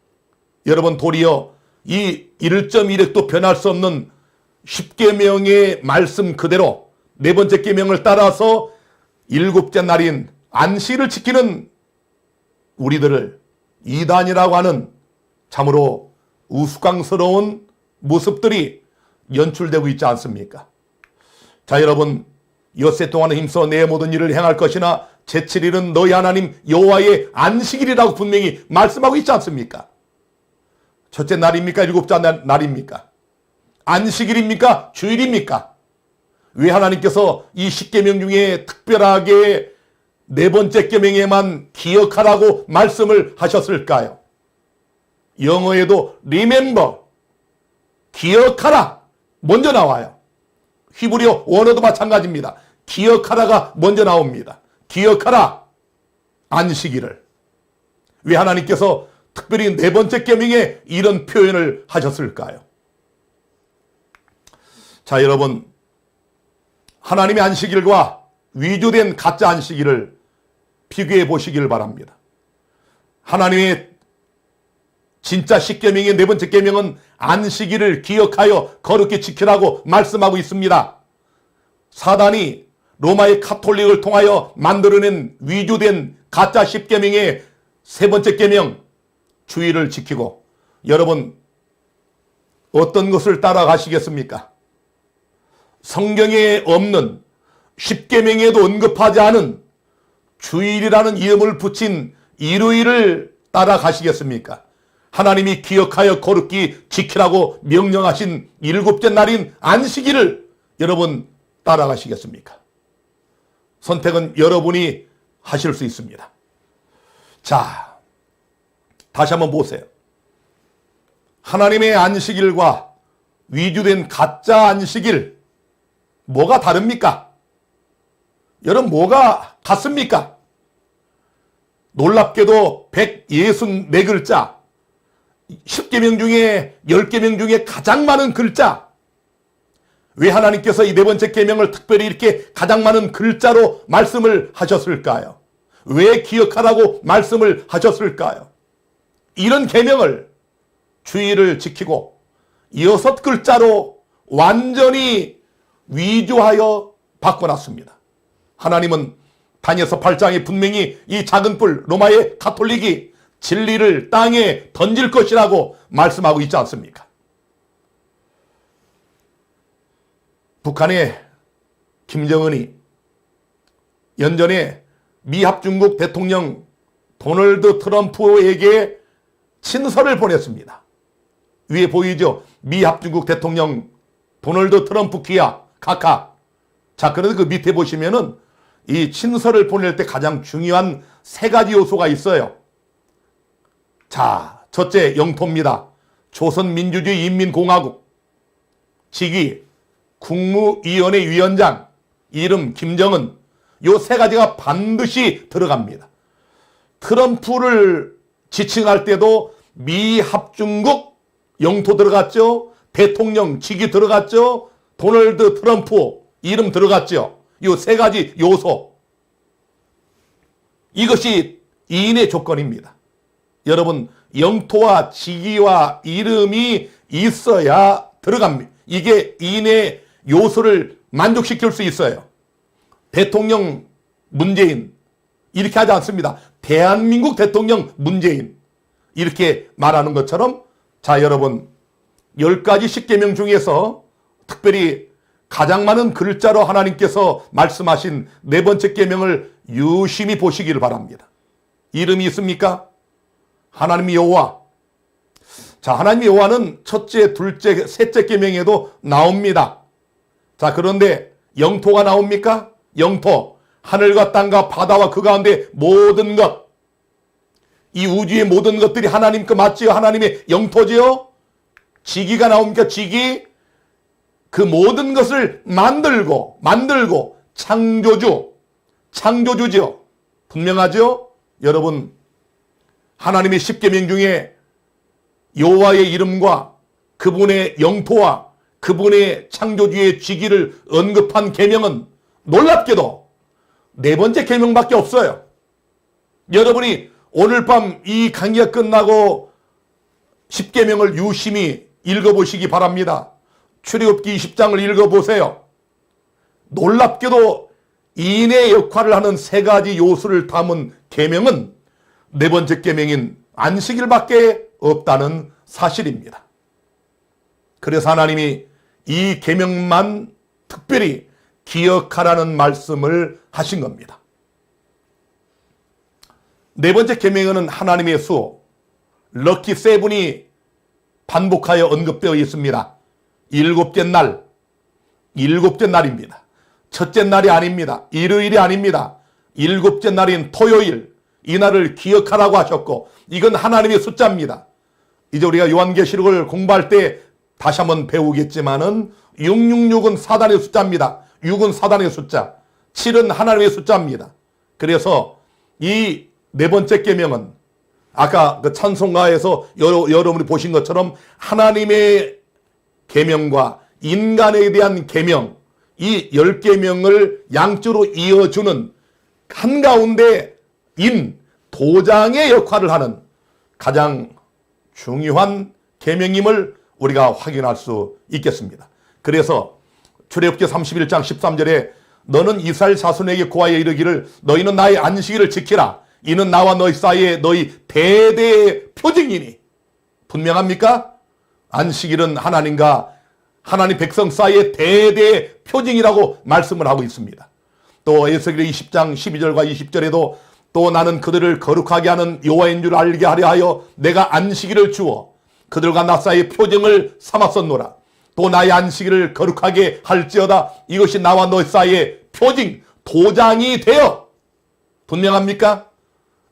여러분 도리어 이 1.1획도 변할 수 없는 10계명의 말씀 그대로 네 번째 계명을 따라서 일곱째 날인 안식일을 지키는 우리들을 이단이라고 하는 참으로 우스꽝스러운 모습들이 연출되고 있지 않습니까? 자, 여러분, 엿새 동안에 힘써 내 모든 일을 행할 것이나 제7일은 너희 하나님 여호와의 안식일이라고 분명히 말씀하고 있지 않습니까? 첫째 날입니까? 일곱째 날입니까? 안식일입니까? 주일입니까? 왜 하나님께서 이 10계명 중에 특별하게 네 번째 계명에만 기억하라고 말씀을 하셨을까요? 영어에도 remember, 기억하라 먼저 나와요. 히브리어 원어도 마찬가지입니다. 기억하라가 먼저 나옵니다. 기억하라, 안식일을. 왜 하나님께서 특별히 네 번째 계명에 이런 표현을 하셨을까요? 자, 여러분, 하나님의 안식일과 위조된 가짜 안식일을 비교해 보시길 바랍니다. 하나님의 진짜 10계명의 네 번째 계명은 안식일을 기억하여 거룩히 지키라고 말씀하고 있습니다. 사단이 로마의 카톨릭을 통하여 만들어낸 위조된 가짜 10계명의 세 번째 계명 주일을 지키고, 여러분 어떤 것을 따라가시겠습니까? 성경에 없는 10계명에도 언급하지 않은 주일이라는 이름을 붙인 일요일을 따라가시겠습니까? 하나님이 기억하여 거룩히 지키라고 명령하신 일곱째 날인 안식일을 여러분 따라가시겠습니까? 선택은 여러분이 하실 수 있습니다. 자, 다시 한번 보세요. 하나님의 안식일과 위조된 가짜 안식일, 뭐가 다릅니까? 여러분, 뭐가 같습니까? 놀랍게도 164글자, 10계명 중에 10계명 중에 가장 많은 글자. 왜 하나님께서 이 네 번째 계명을 특별히 이렇게 가장 많은 글자로 말씀을 하셨을까요? 왜 기억하라고 말씀을 하셨을까요? 이런 계명을, 주일을 지키고 6글자로 완전히 위조하여 바꿔놨습니다. 하나님은 다니엘서 8장에 분명히 이 작은 뿔 로마의 가톨릭이 진리를 땅에 던질 것이라고 말씀하고 있지 않습니까? 북한의 김정은이 연전에 미합중국 대통령 도널드 트럼프에게 친서를 보냈습니다. 위에 보이죠? 미합중국 대통령 도널드 트럼프 귀하 각하. 자, 그런데 그 밑에 보시면은 이 친서를 보낼 때 가장 중요한 3가지 요소가 있어요. 자, 첫째 영토입니다. 조선민주주의 인민공화국. 직위 국무위원회 위원장. 이름 김정은. 요 3가지가 반드시 들어갑니다. 트럼프를 지칭할 때도 미합중국 영토 들어갔죠. 대통령 직위 들어갔죠. 도널드 트럼프 이름 들어갔죠. 요 3가지 요소. 이것이 이인의 조건입니다. 여러분, 영토와 직위와 이름이 있어야 들어갑니다. 이게 이인의 요소를 만족시킬 수 있어요. 대통령 문재인 이렇게 하지 않습니다. 대한민국 대통령 문재인 이렇게 말하는 것처럼, 자, 여러분 10가지 10계명 중에서 특별히 가장 많은 글자로 하나님께서 말씀하신 4번째 계명을 유심히 보시기를 바랍니다. 이름이 있습니까? 하나님 여호와. 자, 하나님 여호와는 첫째, 둘째, 셋째 계명에도 나옵니다. 자, 그런데 영토가 나옵니까? 영토. 하늘과 땅과 바다와 그 가운데 모든 것. 이 우주의 모든 것들이 하나님 거 맞지요? 하나님의 영토지요? 직위가 나옵니까? 직위. 그 모든 것을 만들고 창조주죠. 분명하죠? 여러분, 하나님의 10계명 중에 여호와의 이름과 그분의 영토와 그분의 창조주의 직위를 언급한 계명은 놀랍게도 4번째 계명밖에 없어요. 여러분이 오늘 밤 이 강의가 끝나고 10계명을 유심히 읽어보시기 바랍니다. 출애굽기 20장을 읽어보세요. 놀랍게도 이인의 역할을 하는 3가지 요소를 담은 계명은 4번째 계명인 안식일밖에 없다는 사실입니다. 그래서 하나님이 이 계명만 특별히 기억하라는 말씀을 하신 겁니다. 4번째 계명에는 하나님의 수 럭키 세븐이 반복하여 언급되어 있습니다. 7째 날, 7째 날입니다. 첫째 날이 아닙니다. 일요일이 아닙니다. 7째 날인 토요일, 이 날을 기억하라고 하셨고, 이건 하나님의 숫자입니다. 이제 우리가 요한계시록을 공부할 때 다시 한번 배우겠지만은 666은 사단의 숫자입니다. 6은 사단의 숫자, 7은 하나님의 숫자입니다. 그래서 이 4번째 계명은 아까 그 찬송가에서 여러분이 보신 것처럼 하나님의 계명과 인간에 대한 계명, 이 10계명을 양쪽으로 이어주는 한가운데 도장의 역할을 하는 가장 중요한 계명임을 우리가 확인할 수 있겠습니다. 그래서 출애굽기 31장 13절에 너는 이스라엘 자손에게 고하여 이르기를 너희는 나의 안식일을 지키라. 이는 나와 너희 사이에 너희 대대의 표징이니. 분명합니까? 안식일은 하나님과 하나님 백성 사이의 대대의 표징이라고 말씀을 하고 있습니다. 또 에스겔 20장 12절과 20절에도 또 나는 그들을 거룩하게 하는 여호와인 줄 알게 하려 하여 내가 안식일을 주어 그들과 나 사이의 표징을 삼았었노라. 또 나의 안식일을 거룩하게 할지어다. 이것이 나와 너희 사이의 표징, 도장이 되어. 분명합니까?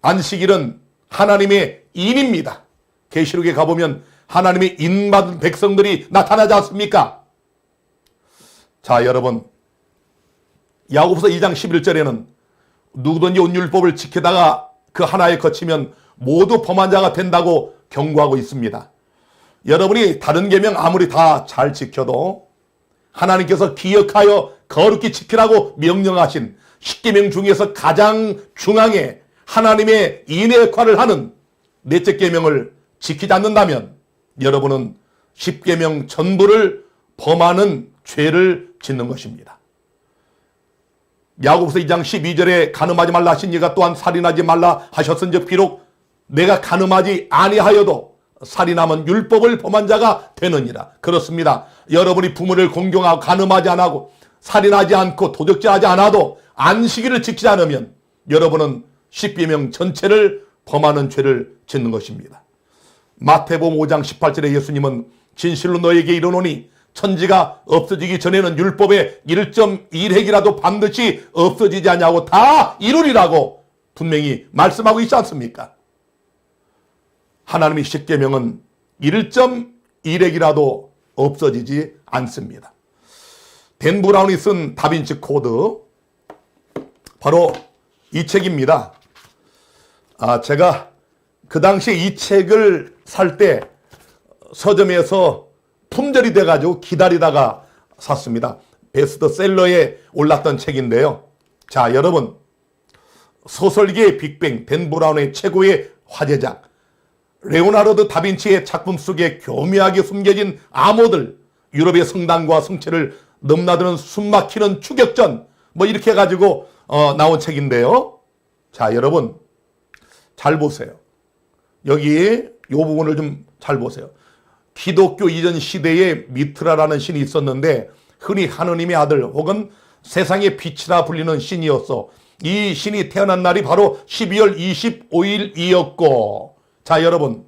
안식일은 하나님의 인입니다. 계시록에 가보면 하나님의 인받은 백성들이 나타나지 않습니까? 자, 여러분, 야고보서 2장 11절에는 누구든지 온율법을 지키다가 그 하나에 거치면 모두 범한 자가 된다고 경고하고 있습니다. 여러분이 다른 계명 아무리 다 잘 지켜도 하나님께서 기억하여 거룩히 지키라고 명령하신 10계명 중에서 가장 중앙에 하나님의 인의 역할을 하는 4째 계명을 지키지 않는다면 여러분은 십계명 전부를 범하는 죄를 짓는 것입니다. 야고보서 2장 12절에 간음하지 말라 하신 이가 또한 살인하지 말라 하셨은즉 비록 내가 간음하지 아니하여도 살인하면 율법을 범한 자가 되느니라. 그렇습니다. 여러분이 부모를 공경하고 간음하지 않고 살인하지 않고 도적질하지 않아도 안식일을 지키지 않으면 여러분은 십계명 전체를 범하는 죄를 짓는 것입니다. 마태복음 5장 18절에 예수님은 진실로 너에게 이르노니 천지가 없어지기 전에는 율법의 1.1획이라도 반드시 없어지지 않냐고 다 이루리라고 분명히 말씀하고 있지 않습니까? 하나님의 십계명은 1.1획이라도 없어지지 않습니다. 댄 브라운이 쓴 다빈치 코드, 바로 이 책입니다. 제가 그 당시에 이 책을 살 때 서점에서 품절이 돼가지고 기다리다가 샀습니다. 베스트셀러에 올랐던 책인데요. 자, 여러분, 소설계의 빅뱅 댄 브라운의 최고의 화제작, 레오나르도 다빈치의 작품 속에 교묘하게 숨겨진 암호들, 유럽의 성당과 성체를 넘나드는 숨막히는 추격전, 뭐 이렇게 해가지고 나온 책인데요. 자, 여러분 잘 보세요. 여기 이 부분을 좀 잘 보세요. 기독교 이전 시대에 미트라라는 신이 있었는데 흔히 하느님의 아들 혹은 세상의 빛이라 불리는 신이었어. 이 신이 태어난 날이 바로 12월 25일이었고, 자, 여러분,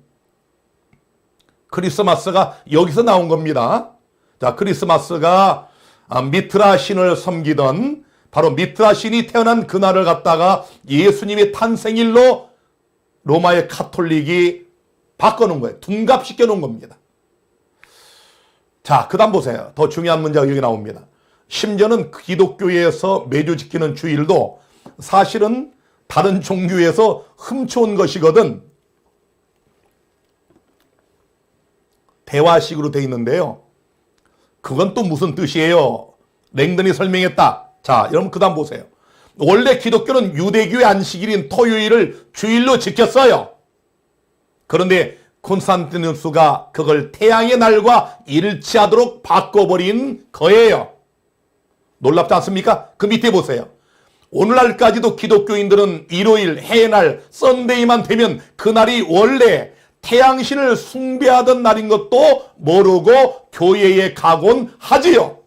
크리스마스가 여기서 나온 겁니다. 자, 크리스마스가 미트라 신을 섬기던 바로 미트라 신이 태어난 그날을 갖다가 예수님의 탄생일로 로마의 카톨릭이 바꿔놓은 거예요. 둔갑시켜 놓은 겁니다. 자, 그 다음 보세요. 더 중요한 문제가 여기 나옵니다. 심지어는 기독교에서 매주 지키는 주일도 사실은 다른 종교에서 훔쳐온 것이거든. 대화식으로 돼 있는데요. 그건 또 무슨 뜻이에요? 랭든이 설명했다. 자, 여러분 그 다음 보세요. 원래 기독교는 유대교의 안식일인 토요일을 주일로 지켰어요. 그런데 콘스탄티누스가 그걸 태양의 날과 일치하도록 바꿔버린 거예요. 놀랍지 않습니까? 그 밑에 보세요. 오늘날까지도 기독교인들은 일요일, 해날, 썬데이만 되면 그날이 원래 태양신을 숭배하던 날인 것도 모르고 교회에 가곤 하지요.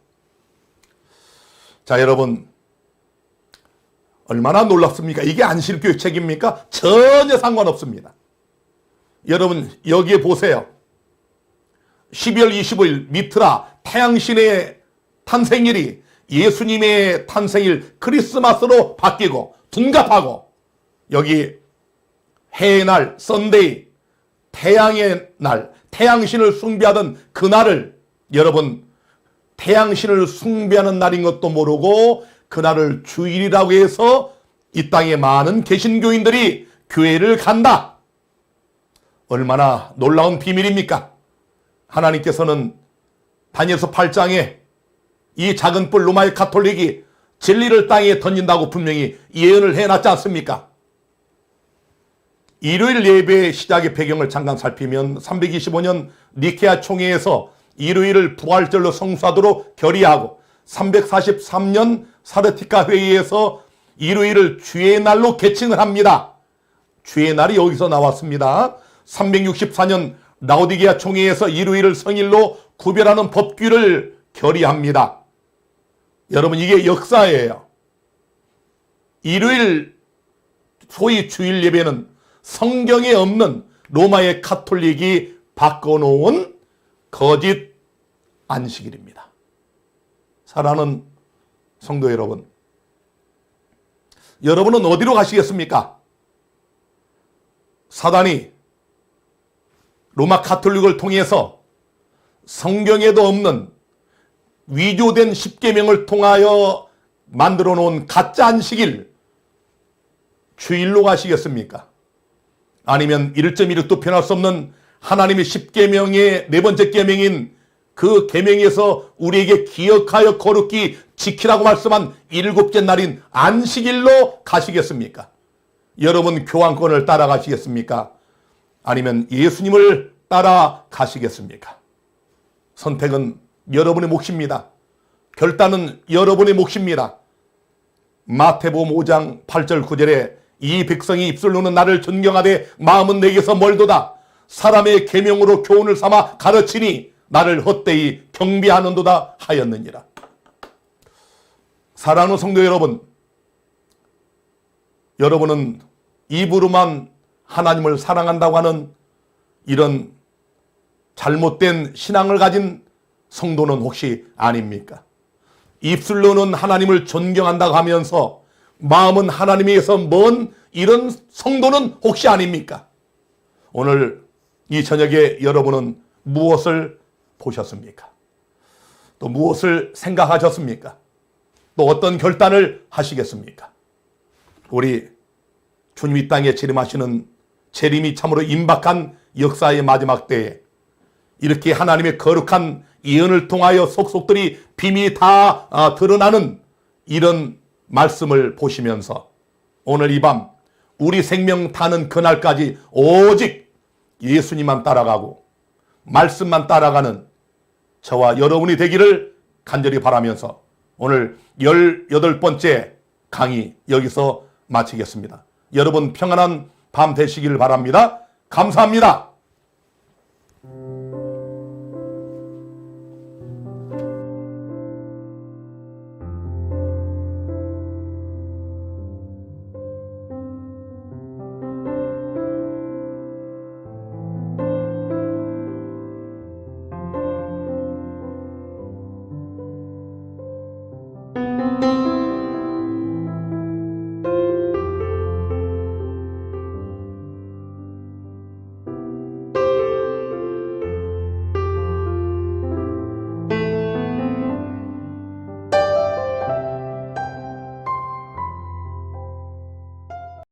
자, 여러분, 얼마나 놀랍습니까? 이게 안식일교회 책입니까? 전혀 상관없습니다. 여러분, 여기에 보세요. 12월 25일 미트라 태양신의 탄생일이 예수님의 탄생일 크리스마스로 바뀌고 둔갑하고, 여기 해의 날, 썬데이, 태양의 날, 태양신을 숭배하던 그날을 여러분 태양신을 숭배하는 날인 것도 모르고 그날을 주일이라고 해서 이 땅에 많은 개신교인들이 교회를 간다. 얼마나 놀라운 비밀입니까? 하나님께서는 다니엘서 8장에 이 작은 뿔 로마의 가톨릭이 진리를 땅에 던진다고 분명히 예언을 해놨지 않습니까? 일요일 예배의 시작의 배경을 잠깐 살피면 325년 니케아 총회에서 일요일을 부활절로 성수하도록 결의하고 343년 사르티카 회의에서 일요일을 주의 날로 개칭을 합니다. 주의 날이 여기서 나왔습니다. 364년 라오디게아 총회에서 일요일을 성일로 구별하는 법규를 결의합니다. 여러분, 이게 역사예요. 일요일 소위 주일 예배는 성경에 없는 로마의 카톨릭이 바꿔놓은 거짓 안식일입니다. 사랑하는 성도 여러분, 여러분은 어디로 가시겠습니까? 사단이 로마 카톨릭을 통해서 성경에도 없는 위조된 십계명을 통하여 만들어 놓은 가짜 안식일 주일로 가시겠습니까? 아니면 1.16도 변할 수 없는 하나님의 십계명의 네 번째 계명인 그 계명에서 우리에게 기억하여 거룩히 지키라고 말씀한 일곱째 날인 안식일로 가시겠습니까? 여러분 교황권을 따라가시겠습니까? 아니면 예수님을 따라가시겠습니까? 선택은 여러분의 몫입니다. 결단은 여러분의 몫입니다. 마태복음 5장 8절 9절에 이 백성이 입술로는 나를 존경하되 마음은 내게서 멀도다. 사람의 계명으로 교훈을 삼아 가르치니 나를 헛되이 경비하는도다 하였느니라. 사랑하는 성도 여러분, 여러분은 입으로만 하나님을 사랑한다고 하는 이런 잘못된 신앙을 가진 성도는 혹시 아닙니까? 입술로는 하나님을 존경한다고 하면서 마음은 하나님에서 먼 이런 성도는 혹시 아닙니까? 오늘 이 저녁에 여러분은 무엇을 보셨습니까? 또 무엇을 생각하셨습니까? 또 어떤 결단을 하시겠습니까? 우리 주님 이 땅에 재림하시는 재림이 참으로 임박한 역사의 마지막 때에 이렇게 하나님의 거룩한 예언을 통하여 속속들이 비밀이 다 드러나는 이런 말씀을 보시면서 오늘 이 밤 우리 생명 타는 그날까지 오직 예수님만 따라가고 말씀만 따라가는 저와 여러분이 되기를 간절히 바라면서 오늘 18번째 강의 여기서 마치겠습니다. 여러분 평안한 밤 되시길 바랍니다. 감사합니다.